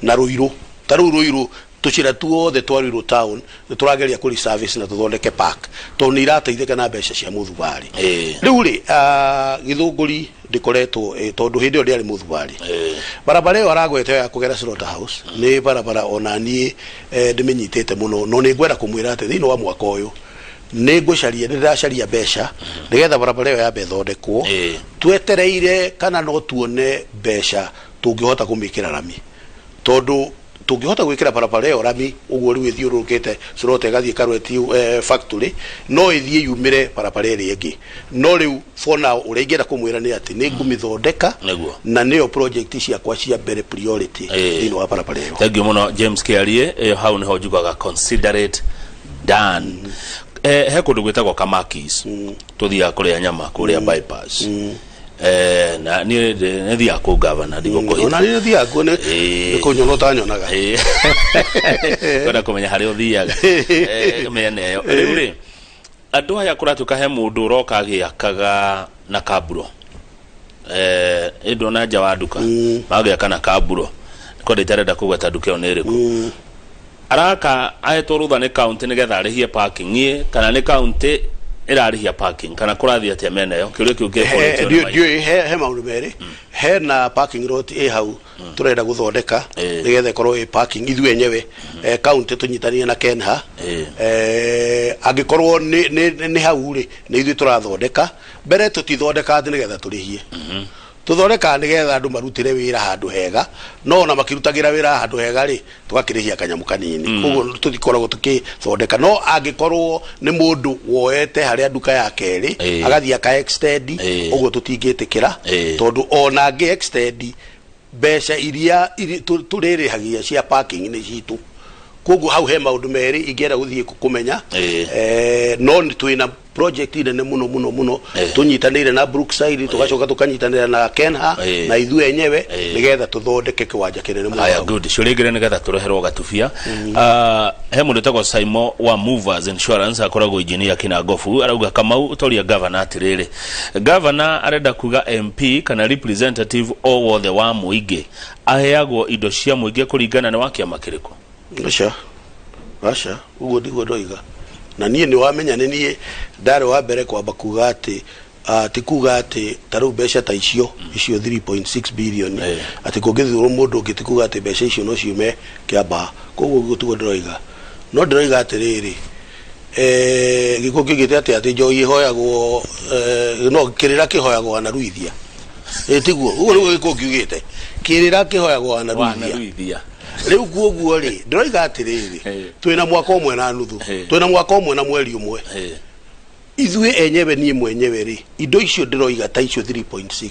na Ruiru ta rĩu Ruiru tucira tuothe twa Ruiru town nĩ tũrageria kũri service na tũthondeke park to nĩ irateithĩka na mbeca cia mũthugari rĩu rĩ Gĩthũngũri ndikoretwo tondũ hĩndĩ ĩyo ndĩarĩ mũthugari barabara ĩyo aragwete ya kũgera Slaughterhouse nĩ barabara ona niĩ ndĩmĩnyitĩte mũno no nĩ ngwenda kũmwĩra atĩ thĩinĩ wa mwaka ũyũ nĩndĩracaria mbeca nĩgetha barabara ĩyo yambe ĩthondekwo twetereire kana no tuone mbeca tũngĩhota kũmĩkĩra rami tondũ tũngĩhota gwĩkĩra barabara ĩyo rami ũguo rĩu ĩthiũrũrũkĩte Slaughter ĩgathiĩ Karweti factory no ĩthiĩ yumĩre barabara ĩrĩa ĩngĩ no rĩu for now ũrĩa ingĩenda kũmwĩra nĩ atĩ nĩ ngũmĩthondeka na nĩyo project ciakwa cia mbere priority thĩinĩ wa barabara ĩyo. Thengiũ mũno James Kĩarie hau nĩho njugaga considerate done he kundu gwitagwo Kamakis tuthiaga kuria nyama kuria bypass na ni thia ku governor ndigo ko ona ni thia ku ne kunyono tanyonaga kwenda kumenya hari uthiaga mene yo riu andu aya kuratuka he mundu uroka agiakaga na kaburo endo na nja wa nduka magiaka na kaburo ko ndirenda kugweta nduka yo niriku araka ahetwo rutha nĩ county nĩgetha arĩhie parking kana nĩ county ĩrarĩhia parking kana kũrathi atĩa mena yo kĩũria kĩu ngĩkoretwo he maũndũ merĩ he na parking lot hau tũrenda gũthondeka nĩgetha ĩkorwo parking ithuĩ enyewe county tũnyitanie na Kenha angĩkorwo nĩ hau rĩ nĩ ithuĩ tũrathondeka mbere tũtithondeka thĩ nĩgetha tũrĩhie tuthondeka nĩgetha andũ marutĩre wĩra handũ hega no na makirutagĩra wĩra handũ hega rĩ tugakĩrĩhia kanyamu kanini koguo tũtikoragwo tũkĩthondeka no angĩkorwo nĩ mũndũ woete harĩa nduka yake rĩ agathiĩ aka extend ũguo tũtingĩtĩkĩra tondũ ona angĩ extend mbeca iria tũrĩrĩhagia cia parking nĩ citũ koguo hau he maũndũ merĩ ingĩenda gũthiĩ kũmenya no nĩ twĩna project nene muno tunyitanire na Brookside tugacoka tukanyitanira na Kenha na ithuĩ enyewe nigetha tuthondeke kiwanja kinene muno. Aya good shurigire nigetha tureherwo gatubia he mundu tagwo Saimo wa Movers Insurance akoragwo engineer kina Gofu arauga Kamau utoria governor atiriri governor arenda kuga MP kana representative o wothe wa muingi aheagwo indo cia muingi kuringana na wakia makiriko Asha ugo ndigo ndoiga na niĩ nĩ wamenya nĩ niĩ ndarĩ wa mbere kwamba kuga atĩ ti kuga atĩ tarũ mbeca ta icio 3.6 billion atĩ kũngĩthurwo mũndũ ũngĩ ti kuga atĩ mbeca icio no ciume Kiambaa koguo gũtugo ndĩroiga no ndĩroiga atĩrĩrĩ gĩkuũ kĩugĩte atĩ njohi ĩhoyagwo no kĩrĩra kĩhoyagwo anaruithia tiguo ũguo nĩguo gĩkuũ kiugĩte kĩrĩra kĩhoyagwo anaruithia rĩu kuoguo rĩ ndĩroiga atĩrĩrĩ twĩna mwaka ũmwe na nuthu twĩna mwaka ũmwe na mweri ũmwe ithuĩ enyewe niĩ mwenyewe rĩ indo icio ndĩroiga ta icio 3.6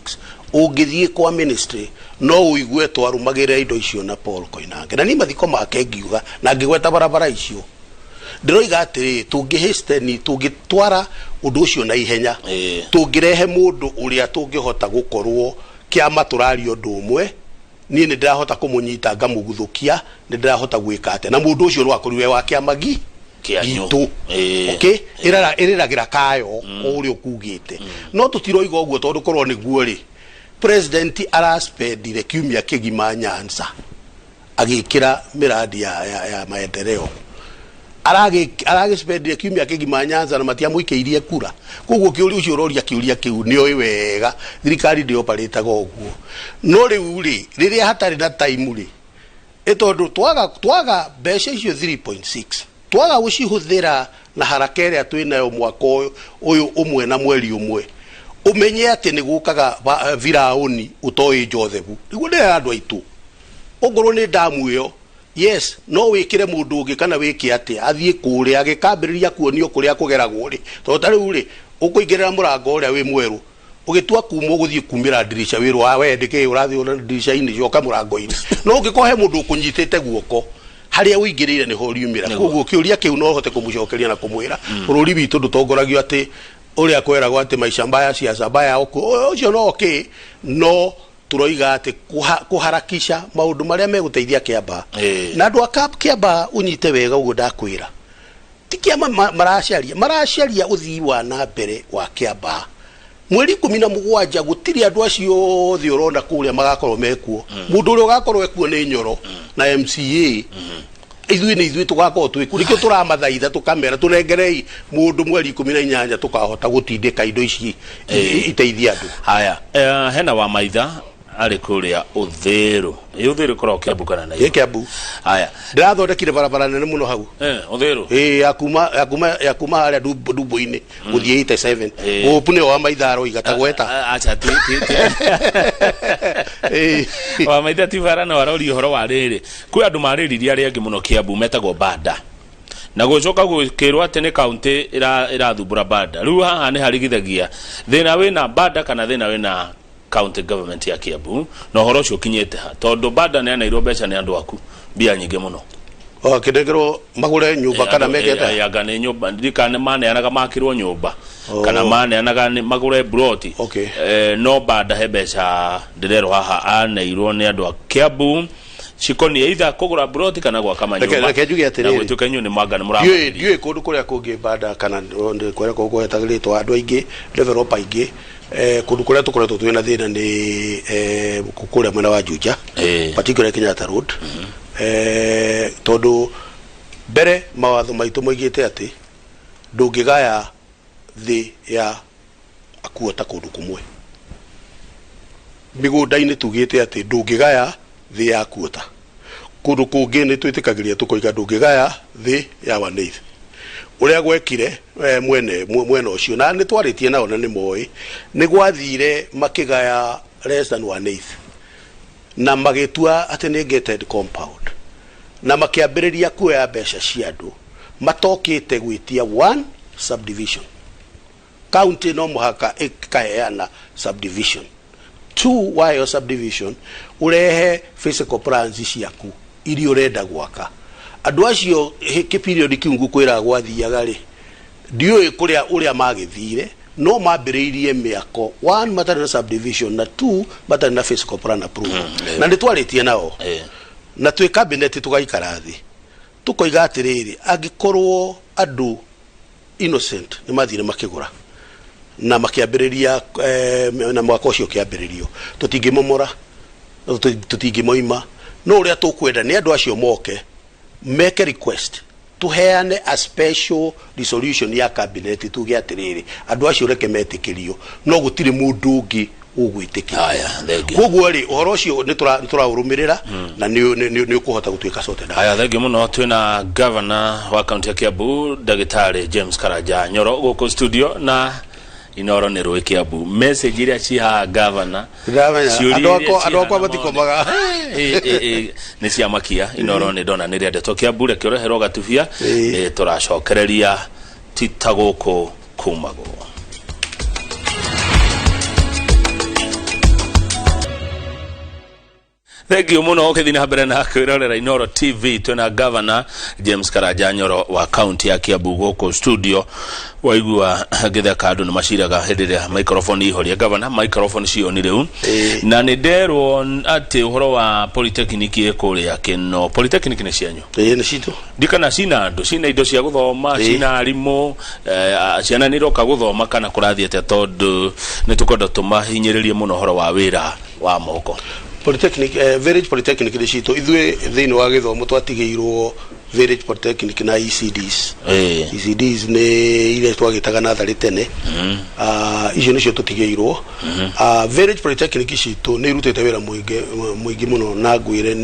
ũngĩthiĩ kwa ministry no ũigue twarumagĩra indo icio na Paul Koinange na niĩ mathiko make ngiuga na ngĩgweta barabara icio ndĩroiga atĩrĩ tũngĩhĩsteni tũngĩtwara ũndũ ũcio na ihenya tũngĩrehe mũndũ ũrĩa tũngĩhota gũkorwo kĩama tũrario ũndũ ũmwe niĩ nĩ ndĩrahota kũmũnyita ngamũguthũkia nĩ ndĩrahota gwĩka atĩ na mũndũ ũcio no akorwo wa kĩama gitu okay ĩrĩragĩra kayo ũrĩa ũkugĩte no tũtiroiga ũguo tondũ korwo nĩguo rĩ president araspendire kiumia kĩgima Nyanza agĩkĩra miradi ya maendeleo aragĩspendire kiumia kĩgima Nyanza na matiamũikĩirie kura koguo kĩũria ũcio ũroria kĩũria kĩu nĩoĩ wega thirikari ndĩoparĩtaga ũguo no rĩu rĩ rĩrĩa hatarĩ na time rĩ tondũ twaga mbeca icio 3.6 twaga gũcihũthĩra na haraka ĩrĩa twĩnayo mwaka ũyũ ũmwe na mweri ũmwe umenye ati ni gukaga viraoni utoi Jothebu niguo ndi andu aitu ongorwo ni damu iyo yes no wikire mundu ungi kana wiki ati athie kuri agikambiriria kuonio kuria kugeragwo ri to tariu ri ukuingirira murango uria wi mweru ugitua kumo guthie kumira dirisha wiru wa wendike urathi ona dirisha ini joka murango ini no ungikohe mundu kunyitite guoko haria uingirire ni ho riumira koguo kiuria kiu no hote kumucokeria na kumwira bũrũri witũ ndutongoragio ati uria kwerago ati maisha mbaya siasa mbaya ucio no okay no turoiga ati kuharakisha maundu maria meguteithia Kiambaa na andu a Kiambaa unyite wega uguo ndakwira ti Kiama maraciaria uthii wa na mbere wa Kiambaa mweri 17 gutiri andu acio othe urona kuria magakorwo mekuo mundu uria ugakorwo ekuo ni Nyoro na MCA ithui tugakorwo twikurikio turamathaitha tukamera turengerei mundu mweri 18 tukahota gutindika indo ici iteithia andu haya hena wa maitha ari kuria uthiru uthiru koro Kiambu kana na Kiambu haya ndirathondekire barabara nene muno hau uthiru yakuma haria dumbo-ini guthie 87 upune wa maitha aroiga tagweta acha ti wa maitha ti bara na warori horo wa riri kwi andu maririria ri angi muno Kiambu metagwo bada na gucoka gwikirwo ati ni county irathumbura bada riu haha ni harigithagia thina wina bada kana thina wina county government ya Kiambu no horo cio kinyete ha tondu bada ne anairwo beca ne andu aku bia nyinge muno kidegero magure nyumba kana megeta yaga ne nyumba ndikane mane anaga makirwo nyumba kana mane anaga magure broti no bada he beca ndirero haha anairwo ne andu a Kiambu cikoni either kugura broti kana gwa kama nyumba reke njuge atiriri na gwetuka nyu ni magana mura ndiwe kundu kuria kungi bada kana kwera kugo etagirito andu aingi developer aingi kundu kuria tukoretwo twina thina ni kukuria mwena wa Juja particularly Kenyatta Road tondu mbere mawatho maitu moigite ati ndungigaya thi ya akuota kundu kumwe migunda-ini tugite ati ndungigaya thi ya kuota kundu kungi ni twitikagiria tukoiga ndungigaya thi ya waneithi uria gwekire mwene ucio na ni twaritie nao na ni moi ni gwathire makigaya less than waneithi na magitua ati ni gated compound na makiambiriria kuoya mbeca cia andu matokite gwitia one subdivision county no muhaka ikaheana subdivision two wayo subdivision urehe physical plans ciaku iri urenda gwaka andu acio kiperiod kiungu kwira gwathiaga ri ndioi kuria uria magithire no mambiriirie miako one matari na subdivision na two matari na physical plan approval na nditwaritie nao na twi cabinet tugaikara thi tukoiga atiriri angikorwo andu innocent ni mathire makigura na makiambiriria na mwako ucio kiambiririo tutingimomora tutingimoima no uria tukwenda ni andu acio moke make a request tuheane a special resolution ya cabinet tuge atiriri andu acio reke metikirio no gutire mundu ungi ugwitikiria koguo ri uhoro ucio ni turarumirira na ni ukuhota gutwika sorted aya thangi muno twina governor wa county ya Kiambu Dagitari James Karanja Nyoro guku studio na Inoro ni rwe Kiambu message iria ciha governor adoko batikomaga ni cia makia Inoro ni dona ni rende to Kiambu re kiroherwo gatubia turacokereria titaguko kumago Thank you muno okethina habere na kwirorera Inoro TV twina governor James Karanja Nyoro wa county ya Kiambu guku studio waigua githeka andu na maciraga hendiria microphone ihoria governor microphone cio ni riu na ni nderwo ati uhoro wa polytechnic ikuria kino polytechnic ni cianyu ni citu ndikana cina andu cina indo cia guthoma cina arimu ciana ni roka guthoma kana kurathiete tondu ni tukwenda tumahinyiririe muno uhoro wa wira wa moko Polytechnic village polytechnic ni citu ithwe thini wa githomo twatigeirwo village polytechnic na ECDs ECDs ni ile twagitaga na thari tene icio nicio tutigeirwo village polytechnic citu ni irutete wira muingi muno na ngwire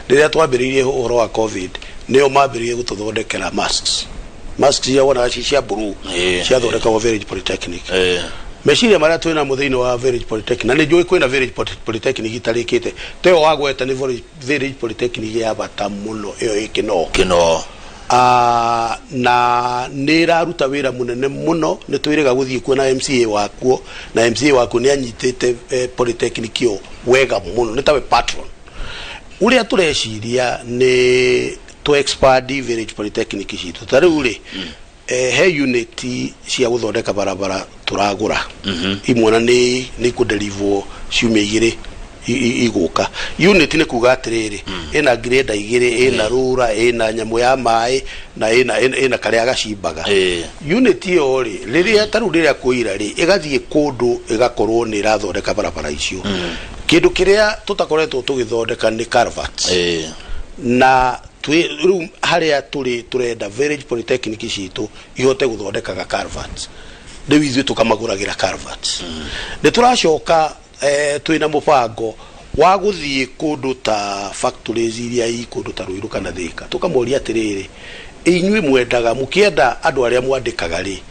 riria twambiririe uhoro wa covid nio mambiririe gututhondekera masks ya wana cia blue cia thondeka wa village polytechnic meciria maria twina muthini wa village polytechnic na nijui kwina village polytechnic itarikite teo wagweta ni village polytechnic ya bata muno iyo ikino na niraruta wira munene muno nitwirega guthii kuona MCA wakuo na MCA waku ni anyitite polytechnic yo wega muno nitawe patron uria tureciria ni to expand village polytechnic citu tari uri he unit cia guthondeka barabara turagura imwe ni kudeliver ciumia igiri iguka unit ni kuga atiriri ina grade igiri ina rura ina nyamu ya mai na ina karia gacimbaga unit iyo ri riria taru riria kuira ri igathie kundu igakorwo ni irathondeka barabara icio kindu kiria tutakoretwo tugithondeka ni culverts na riu haria turenda village polytechnic citu ihote guthondekaga culverts riu ithuĩ tukamaguragira culverts ni turacoka twina mubango wa guthie kundu ta factories iria kundu ta Ruiru kana Thika tukamoria atiriri inyuĩ mwendaga mukienda andu aria mwandikaga ri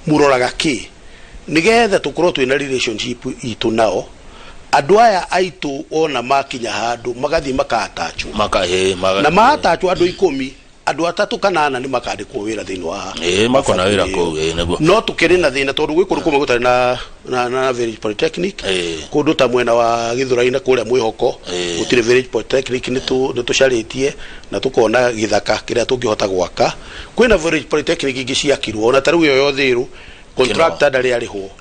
muroraga ki nigetha tukorwo twina relationship itu nao andu aya aitu ona makinya handu magathi makatachu na matachu andu 10 andu 3 kana 4 ni makandikwo wira thiini wa makona wira ko neguo no tukiri na thina tondu gwikuru kumwe gutari na village polytechnic kundu ta mwena wa Githuraina kuria mwihoko gutire village polytechnic ni tucaritie na tukona githaka kiria tungihota gwaka kwina village polytechnic ingi ciakirwo ona tariu yo yothiru contractor ndari arihwo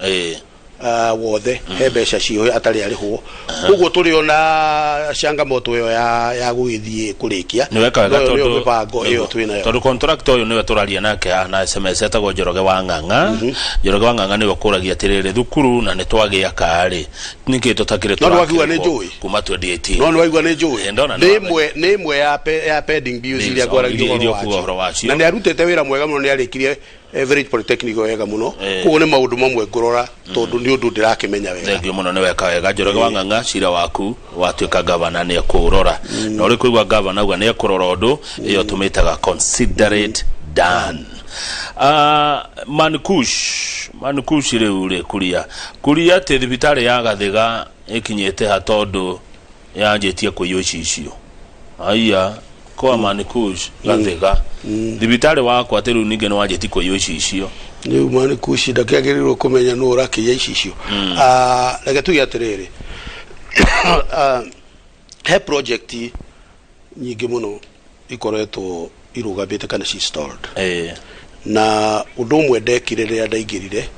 wothe he mbeca cio atari arihwo koguo turi ona changamoto yo ya guithie kurikia ni wekaga tondu mibango iyo twina tondu contractor uyu niwe turaria nake na SMS etagwo Njoroge wa Ng'ang'a Njoroge wa Ng'ang'a niwe kuragia atiriri thukuru na nitwagia kari niki tutakire turakiwa ni njui kuma 2018 no waigwa ni njui ni imwe ya pending bills iria gwaragirio na ni arutete wira mwega muno ni arikirie village polytechnic wega muno kugo ni maundu mamwe ngurora tondu ni undu ndirakimenya wega thengio muno ni weka wega Njoroge wa Ng'ang'a cira waku watuika governor ni kurora na uri kuigwa governor uga ni kurora undu iyo tumitaga considerate done mankush riu kuria te thibitari ya Gathega ikinyete ha tondu yanjitie kuyucicio aya kwa mankush Gathega thibitari wakwa atiru ninge no wanjiti kuyucicio ni mankush ndakiagirirwo kumenya no rakiya icicio reke tugi atiriri he project nyingi muno ikoretwo irugamite kana ci stalled na undu umwe ndekire riria ndaingirire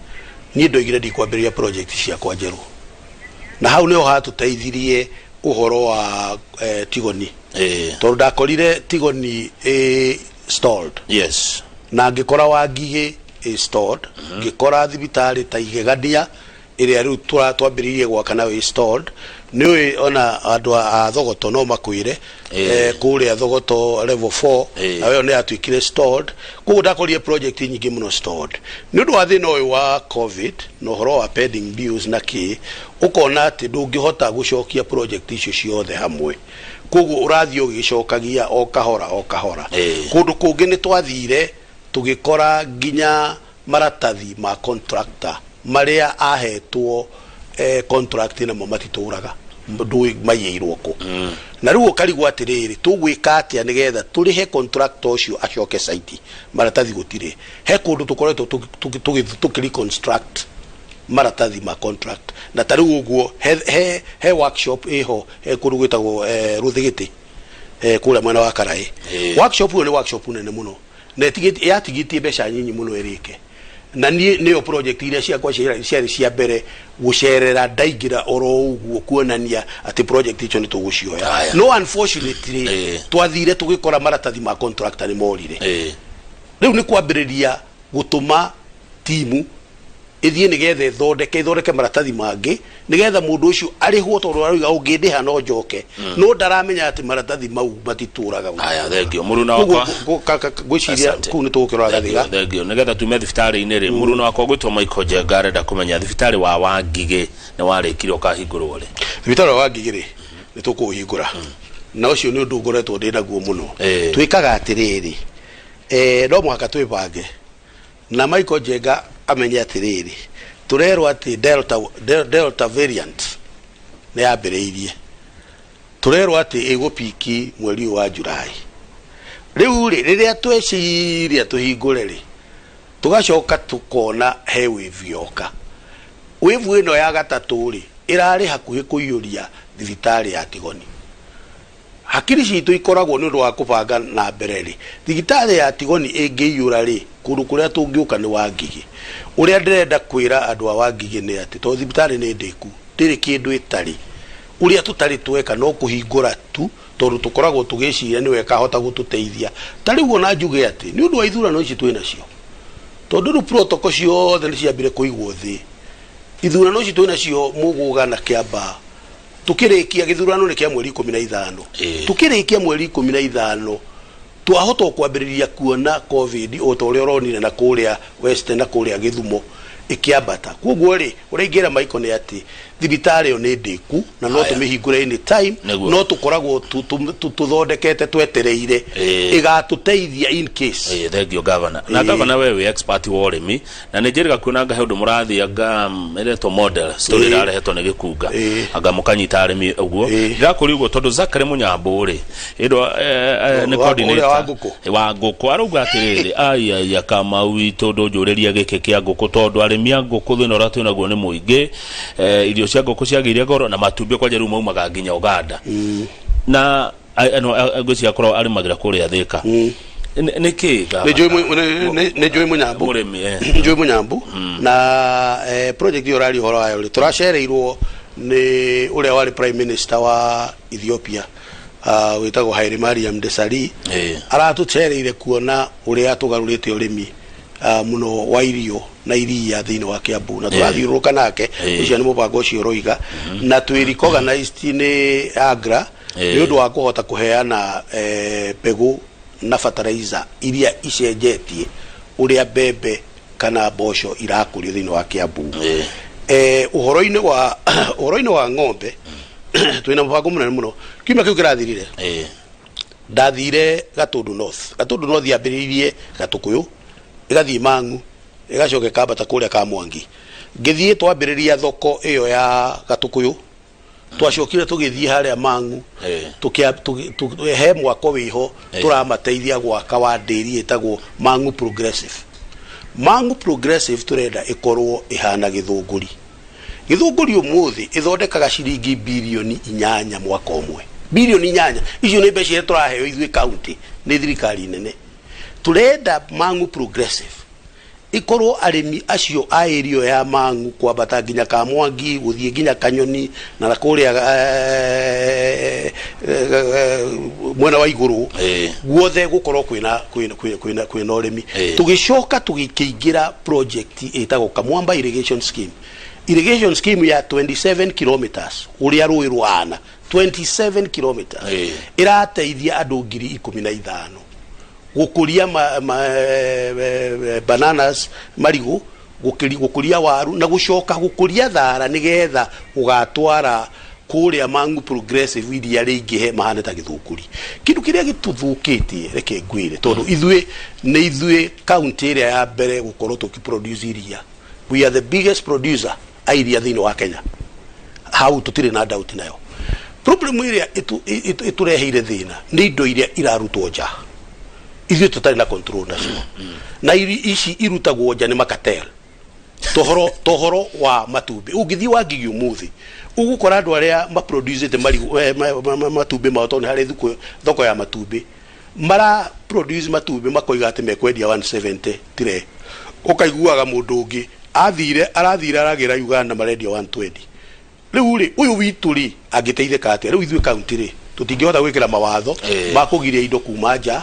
ni ndoigire ndikwambiria project cia kwa njeru na hau niho hatuteithirie uhoro wa Tigoni tondu ndakorire Tigoni stalled yes na ngikora wa Ngigĩ stalled ngikora thibitari ta Igegania iria riu twambiririe gwaka nayo stalled ni ona andu a Thogoto no makwire kuria Thogoto level 4 nayo ni atuikire stalled kugo ndakorire project nyingi muno stalled ni undu wa thina uyu wa covid no horo wa pending bills na ki ukona ati ndungihota gucokia project icio ciothe hamwe kugo urathio gicokagia o kahora kundu kungi ni twathire tugikora ginya maratathi ma contractor maria ahetwo contract na mamatituraga ndui mayirwo ko na riu ukarigwa atiriri tugwika atia nigetha turihe contractor ucio acoke site maratathi gutire he kundu tukoretwo tukireconstruct maratathi ma contract na tariu uguo he workshop iho kundu gwitagwo Ruthigiti kura mwena wa Karai workshop ni workshop nene muno na yatigitie mbeca nyinyi muno erike na niyo project iria ciakwa cia mbere gucerera ndaigira oro uguo kuonania ati project icio ni tugucioya no unfortunately twathire tugikora maratathi ma contractor ni morire riu ni kwambiriria gutuma timu ithie nigetha ithondeke maratathi mangi nigetha mundu ucio arihwo tondu arauga ungindiha no njoke no ndaramenya ati maratathi mau matituraga aya thengio muruna wakwa gwiciria ku ni tukirora Gathega thengio nigetha tume thibitari ine ri muruna wakwa gwitwo Michael Jengare ndakumenya thibitari wa Ngigĩ ni warikire ukahingurwo ri thibitari wa Ngigĩ ri ni tukuhingura na ucio ni undu ngoretwo ndinaguo muno twikaga atiriri no mwaka twibange na Michael Jenga amenya atiriri turerwo ati delta variant ne yabereirie turerwo ati igupiki mweri wa Julai riu riria tweciria tuhingure ri tugacoka tukona he wivyoka wivu ino ya gatatu ri irari hakuhi kuiyuria thibitari ya Tigoni hakiri citu ikoragwo ni undu wa kubanga na mbere ri thibitari ya Tigoni ingiiyura ri kundu kuria tungiuka ni Wangigi uria ndirenda kwira andu a Wangigi ni ati to thibitari ni ndiku ndiri kindu itari uria tutari tweka no kuhingura tu tondu tukoragwo tugiciria ni weka hota gututeithia tari wona njuge ati ni undu wa ithurano ici twina cio tondu ru protocol ciothe ni ciambire kuigwo thi ithurano ici twina cio Muguga na Kiambaa tukirikia githurano ni kia mweri 15 tukirikia mweri 15 twahota kwambiriria kuona covid otoria ronire na kuria western na kuria Githumo ikiambata koguo ri uringira maiko ni ati thibitari yo ni ndiku na no tumihingure any time no tukoragwo tuthondekete twetereire igatuteithia in case thank you governor na governor wewe expert wa urimi na nijiriga kuona nga hendu murathi anga ereto model story rarehetwo ni gikunga anga mukanyita arimi uguo ndakuri uguo tondu Zakari Munyambu ri indo ni coordinator wa nguku aruga atiriri aya kama wito ndonjuriria giki kia nguku tondu arimi a nguku thina ratu naguo ni muingi irio cia nguku ciagiire goro na matumbĩ kwa jeru maumaga nginya Uganda na ngwĩci akorwo arimagira kuria thika niki ne joy Munyambu na project yo rali horo ayo turacereirwo ni uria wari prime minister wa Ethiopia witagwo Haile Mariam Desalegn aratucereire kuona uria tugarurite urimi muno wa irio na iria thini wa Kiambu na turathiuruka nake ucio ni mubango ucio roiga na twiri organized ni agra ni undu wa kuhota kuheana pegu na fertilizer iria icenjetie uria bebe kana mboco irakurio thini wa Kiambu uhoro-ini wa ng'ombe twina mubango munene muno kiuma kiu kirathirire ndathire Gatundu North yambiririe Gatukuyu igathii Mangu igacoke Kambata kuria ka Mwangi ngithie twambiriria thoko iyo ya Gatukuyu twacokire tugithie haria Mangu he mwako wiho turamateithia gwaka wa ndĩri itagwo Mangu Progressive turenda ikorwo ihana Githunguri umuthi ithondekaga ciringi bilioni 8 mwaka umwe bilioni 8 icio ni mbeca turaheo ithuĩ county ni thirikari nene turenda Mangu Progressive ikorwo arimi acio a area ya Mangu kwambata nginya ka Mwangi guthie nginya Kanyoni na kuria mwena wa iguru guothe gukorwo kwina urimi tugicoka tugikingira project itagwo Kamwamba irrigation scheme ya 27 kilometers uria rui rwana 27 kilometers irateithia andu 15,000 gukuria bananas marigu gukuria waru na gucoka gukuria thara nigetha ugatwara kuria Mangu Progressive iria ringihe mahana ta Githunguri kindu kiria gituthukitie reke ngwire tondu ithuĩ county area ya mbere gukorwo tukiproduce iria we are the biggest producer iria thini wa Kenya hau tutire na doubt nayo problem iria itureheire thina ni indo iria irarutwo nja ithuĩ tutari na control nacio na ici irutagwo nja ni makatel tohoro wa matumbi ungithii Wangigi umuthi ugukora andu aria maproducete matumbi mao toni hari thoko ya matumbi mara produce matumbi makoiga ati mekwendia 170 tire ukaiguaga mundu ungi arathire aragira Uganda marendia 120 riu ri uyu witu ri angiteithika ati riu ithuĩ county ri tutingihota gwikira mawatho makugiria indo kuma nja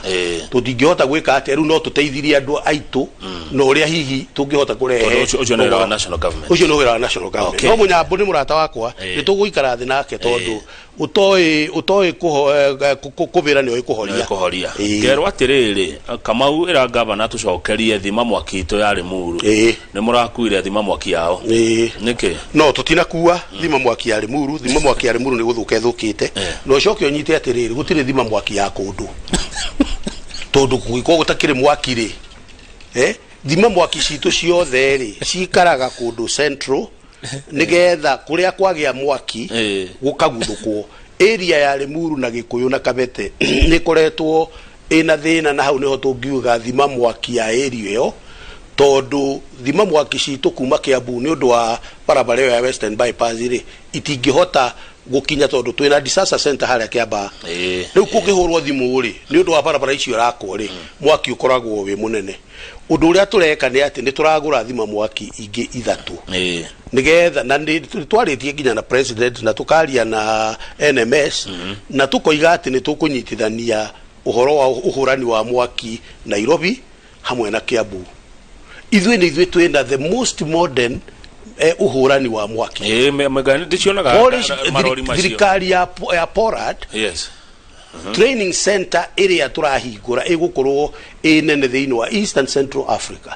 tutingihota gwika ati riu no tuteithirie andu aitu no uria hihi tungihota kurehe ucio no wa national government no Munyambu ni murata wakwa ni tuguikara thi nake tondu utoi kuvira ni kuhoria ngero atiriri Kamau ira governor tucokerie thima mwaki ito ya Limuru ni murakuire thima mwaki yao niki no tutinakuwa thima mwaki ya Limuru ni guthuka thukite no coke onyite atiriri gutire thima mwaki ya kundu tondu kugiko gutakire mwaki ri thima mwaki citũ ciothe rĩ cikaraga kũndũ central nigetha kuria kwagia mwaki gukaguthukwo area ya Limuru na Gikuyu na Kabete ni koretwo ina thina na hau niho tungiuga thima mwaki ya area yo tondu thima mwaki citu kuma Kiambu ni undu wa barabara ya Western bypass ri itingihota gukinya tondu twina disaster center haria Kiambaa riu kungihurwo thimu ri ni undu wa barabara icio rakwo ri mwaki ukoragwo wi munene undu uria tureka ni ati ni turagura thima mwaki ingi ithatu nigetha na twaritie nginya na president na tukaria na NMS na tukoiga ati ni tukunyitithania uhoro wa uhurani wa mwaki Nairobi hamwe na Kiambu ithuĩ twina the most modern uhurani wa mwaki megani ndicionaga marori macio thirikari ya Porad training center area turahingura igukorwo inene thiini wa Eastern Central Africa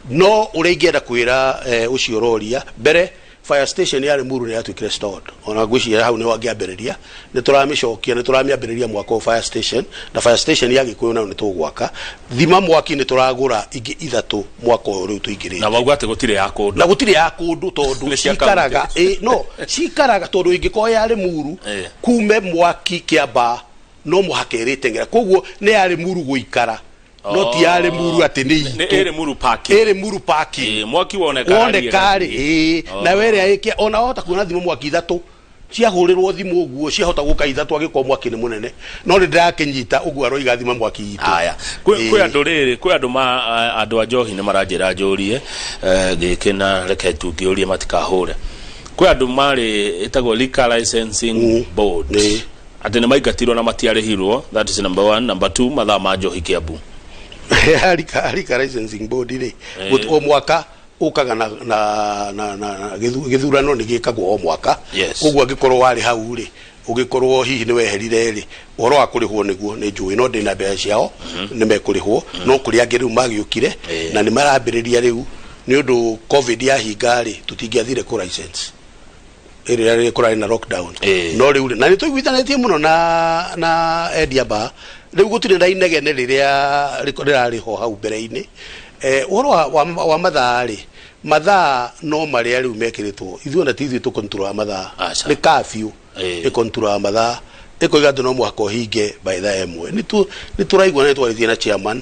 no ureingenda kwira ucio roria mbere fire station ya Limuru ni yatuikire stored ona gwiciria hau ni wangiambiriria ni turamicokia ni turamiambiriria mwako wa fire station na fire station ya Gikuyu na ni tugwaka thima mwaki ni turagura ingi ithatu mwako riu tuingirite na wauga ati gutire ya kundu na gutire ya kundu tondu cikaraga no cikaraga tondu ingiko ya Limuru kume mwaki Kiambaa no muhakerite ngera koguo ni ya Limuru guikara no ti ya Limuru ati ni Limuru parking mwaki wonekari na were yake ona hota kuona thimo mwaki ithatu ciahurirwo thimu uguo ciahota guka ithatu agikwo mwaki ni munene no ni ndirakinyita uguo aroiga thima mwaki itu haya kwi andu riri kwi andu andu ajohi ni maranjira njurie gikena reke tungiurie matikahure kwi andu mari itagwo liquor licensing board ati ni maigatirwo na matiarihirwo that is number 1 number 2 mathaa ma njohi Kiambu liquor licensing board ri o mwaka ukaga na githurano ni gikagwo o mwaka koguo angikorwo wari hau ri ugikorwo hihi ni weherire ri uhoro wa kurihwo niguo ni njui no ndina mbeca ciao ni mekurihwo no kuri angi riu magiukire na ni marambiriria riu ni undu covid ya hinga ri tutingiathire ku license area ri kurari na lockdown no riu na ni tuigwithanetie muno na Kiambaa riu gutire na inegene riria rirariho hau mbere-ini uhoro wa mathaa no maria riu mekiritwo ithuĩ na tithuĩ tu control mathaa ni curfew e control mathaa ikoiga no mwaka hinge by the emwe ni turaigwa ni twarithie na chairman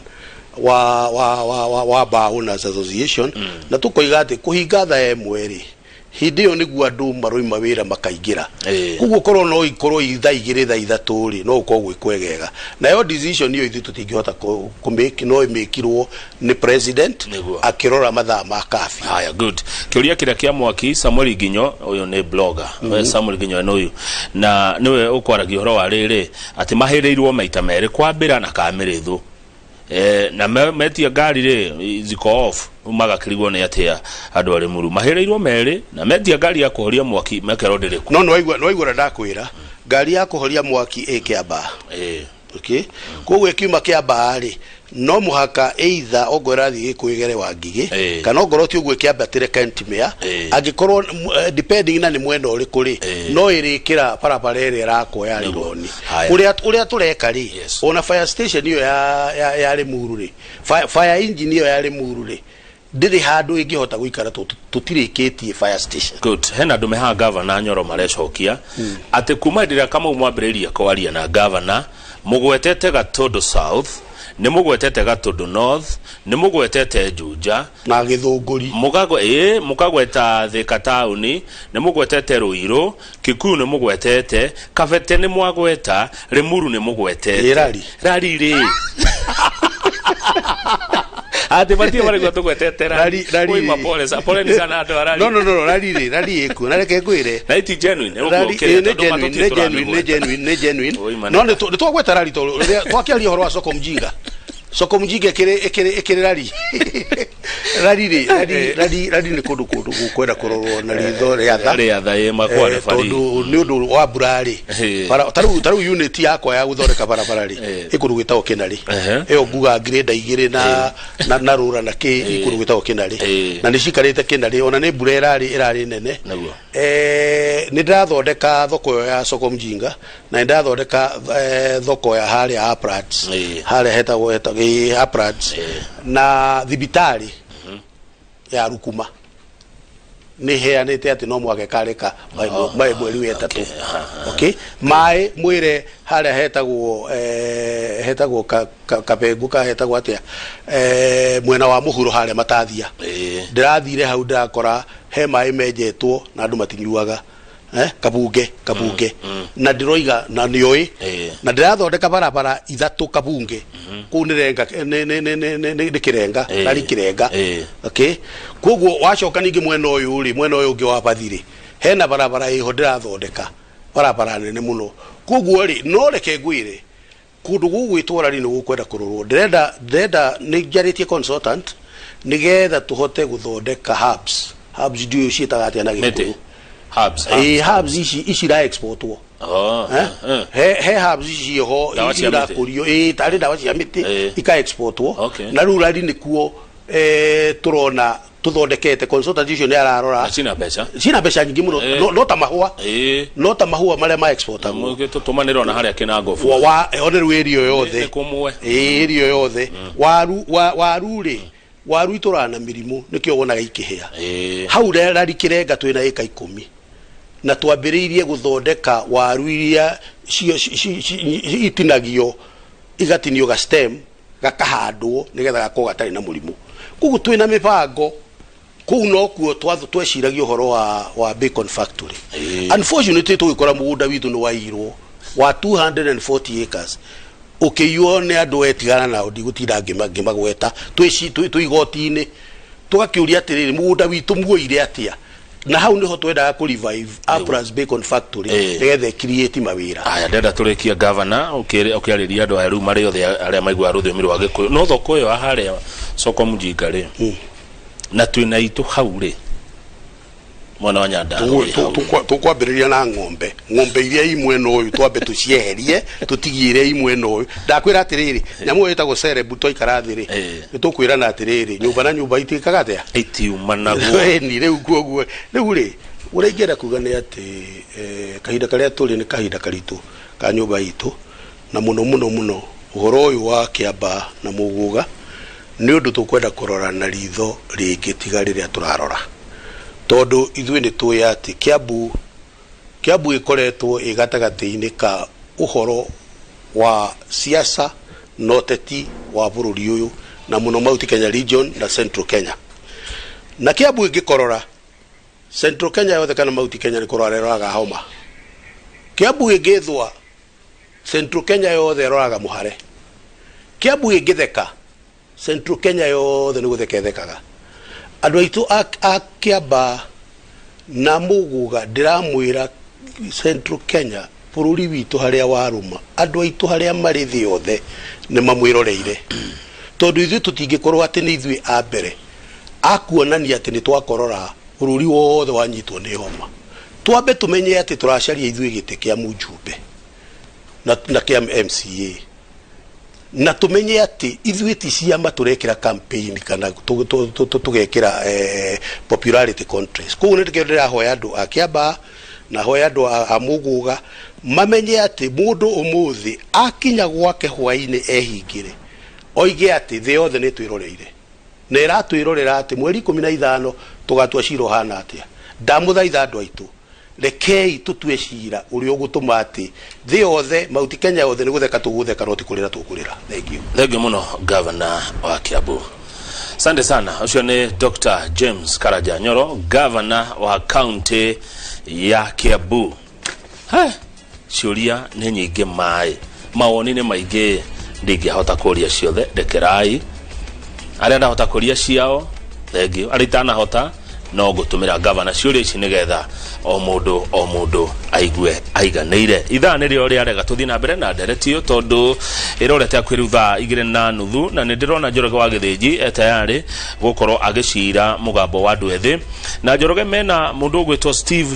wa Bar Owners Association na tukoiga ati kuhinga thaa emwe ri hindi yo niguo andu maroima wira makaingira kuguo korwo no ikorwo ithaa igiri thaa ithatu ri no uko gwikwegega na yo decision yo ithu tutingihota kumake no imekirwo ni president akirora mathaa ma kafi haya good kiuria kiria kia mwaki Samuel Ginyo uyu ni blogger Samuel Ginyo no uyu na niwe ukwaragia horo wa riri ati mahireirwo maita meri kwambira na kamirithu na metia ngari ri ziko off magakirigwo ni atia andu ari muru mahireirwo meri na metia ngari ya kuhoria mwaki mekero ndiriku no igura ndakwira ngari ya kuhoria mwaki Kiambaa okay koguo kiuma Kiambaa ri no muhaka either ogwerathi Gikuyu wa Ngigi kana ogoro ti ugwe Kiambatire Kentimea agikorwo depending na ni mwena uriku ri no irikira barabara ire rakwo ya Rironi uria tureka ri ona fire station iyo ya Limuru ri fire engine iyo ya Limuru ri ndiri handu ingihota guikara tutirikitie fire station good hena ndu meha governor Nyoro marecokia ati kuma ndira kama umwambiriria kwaria na governor mugwetete Gatondo South ni mugwetete Gatondo North ni mugwetete Juja na Githunguri mukagweta Thika Town ni mugwetete Ruiru Kikuyu ni mugwetete Kabete ni mwagweta Limuru ni mugwetete rari ri ati batie bari gwa tugwetete rari mapole sa pole ni sana ndo rari no rari eku na reke gwire na iti genuine ne genuine no ni twagweta rari to twakiaria horo wa soko mjinga ekere rari ni kundu gukwenda kurorwo na ritho ria tha ye makware fari ni undu wa burari taru unit yakwa ya guthoreka barabara ri ikuru gwitao Kinari eyo nguga grade igire na rura na ki ikuru gwitao Kinari na ni cikarite Kinari ona ni burera irari nene ni ndathondeka thoko ya soko mjinga na ndathondeka thoko ya haria Aprats haria hetagwo Aprats na thibitari ya rukuma ni heanite ati no mwake kareka mai mweri wetatu okay mai mwire haria hetagwo kapengu ka hetagwo atia mwena wa muhuro haria matathia ndirathire hau ndakora he mai menjetwo na andu matinyuaga kabunge na ndiroiga na nioi na ndirathondeka barabara ithatu kabunge ku nirenga ni kirenga na kirenga okay koguo wacoka ningi mwena uyu ungi wa bathiri hena barabara iho ndirathondeka barabara nene muno koguo ri no reke ngwire kundu gugwitwara ri ni gukwenda kururwo ndenda ni njaritie consultant nigetha tuhote guthondeka hubs ndio ciitaga atia na gikuyu hubs ici ra exportwo he hubs ici ho ira kurio tari dawa cia miti ika exportwo na rurali nikuo turona tuthondekete consultation ya ararora cina beca nyingi muno no ta mahua maria ma exporta tutumanirwo na haria kinangofu wa oneru area yothe area yothe waru iturana mirimu nikio wonaga ikihia hau rari kirenga twina eka 10 na twambiriirie guthondeka waru iria itinagio igatinio ga stem gakahandwo nigetha gakorwo gatari na murimu kugu twina mibango kuu no kuo tweciragia uhoro wa bacon factory unfortunately tugikora mugunda witu ni wairwo wa 240 acres ukiyone andu etigana na odi gutinda ngimagweta twigoti-ini tugakiuria atiriri mugunda witu muoire atia na hau niho twendaga ku revive Apras Bacon Factory nigetha create mawira aya ndenda turikia governor ukiariria andu aru mari othe aria maigua rũthiomi rwa Gikuyu no thoko yo haria soko mujinga ri na twina itu hau ri mwana wa Nyandarua tukwambiriria na ng'ombe iria imwe no uyu twambe tucieherie tutigire imwe no uyu ndakwira atiriri nyamu yetagwo cerebu toikarathiri nitukwira na atiriri nyumba na nyumba itikaga atia itiuma naguo ni riu kuoguo riu ri uraingera kuga ni ati kahinda karia turi ni kahinda karitu ka nyumba itu na muno uhoro uyu wa Kiambaa na Muguga ni undu tukwenda kurora na ritho ringi tiga riria turarora tondu ithui ni tuya ati Kiambu ikoretwo igatagati-ini ka uhoro wa siasa noteti wa bũrũri uyu na muno Mount Kenya region na Central Kenya na Kiambu ingikorora Central Kenya yothe kana Mount Kenya ni kuroreraga homa Kiambu ingithwa Central Kenya yothe roraga muhare Kiambu ingitheka Central Kenya yothe ni guthekethekaga andu aitu a Kiambaa na Muguga ndiramwira Central Kenya bũrũri witu haria waruma andu aitu haria mari thi yothe ni mamwiroreire tondu ithui tutingikorwo ati ni ithui a mbere akuonania ati ni twakorora bũrũri wothe wanyitwo ni homa twambe tumenye ati turacaria ithui gite kia mujumbe na kia MCA na tumenye ati ithui ti ciama turekira campaign kana tugekira popularity contest kugu ndirikira hoya andu a Kiambaa na hoya andu a Muguga mamenye ati mundu umuthi akinya gwake hwaini ehingire oige ati thi yothe ni twiroreire na iratwirorera ati mweri 15 tugatua cira hana atia ndamũthaitha andu aitu rekei tutue cira uri ugutuma ati thi yothe Mount Kenya yothe ni gutheka tugutheka no tikurira tukurira thank you muno governor wa Kiambu asante sana ucio ni Dr. James Karaja Nyoro governor wa county ya Kiambu ciuria ni nyingi mawoni ni maingi ndingihota kuria ciothe ndekerai aria ndahota kuria ciao thank you aritana hota no gutumira governor ciuria ici nigetha o mundu aigue aiganeire ithaa ni rio riarega tuthi na mbere na nderetio tondu irorete akwirutha 2:30 na nindirona Njoroge wa Githĩnji tayari gukorwo agicira mugambo wa andu ethi na Njoroge mena mundu ugwitwo Steve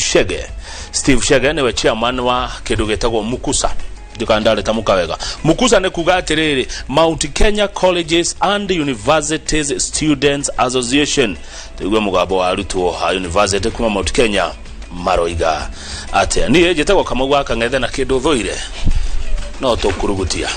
Chege niwe chairman wa kindu gitagwo Mukusa ndikandaleta mukawega Mukusa ne kuga atiriri Mount Kenya Colleges and Universities Students Association tegwe mugambo wa arutwo ha university kuma Mount Kenya maroiga ate ni jetagwo kamagwa kang'ethe na kindu thoire no tukurugutia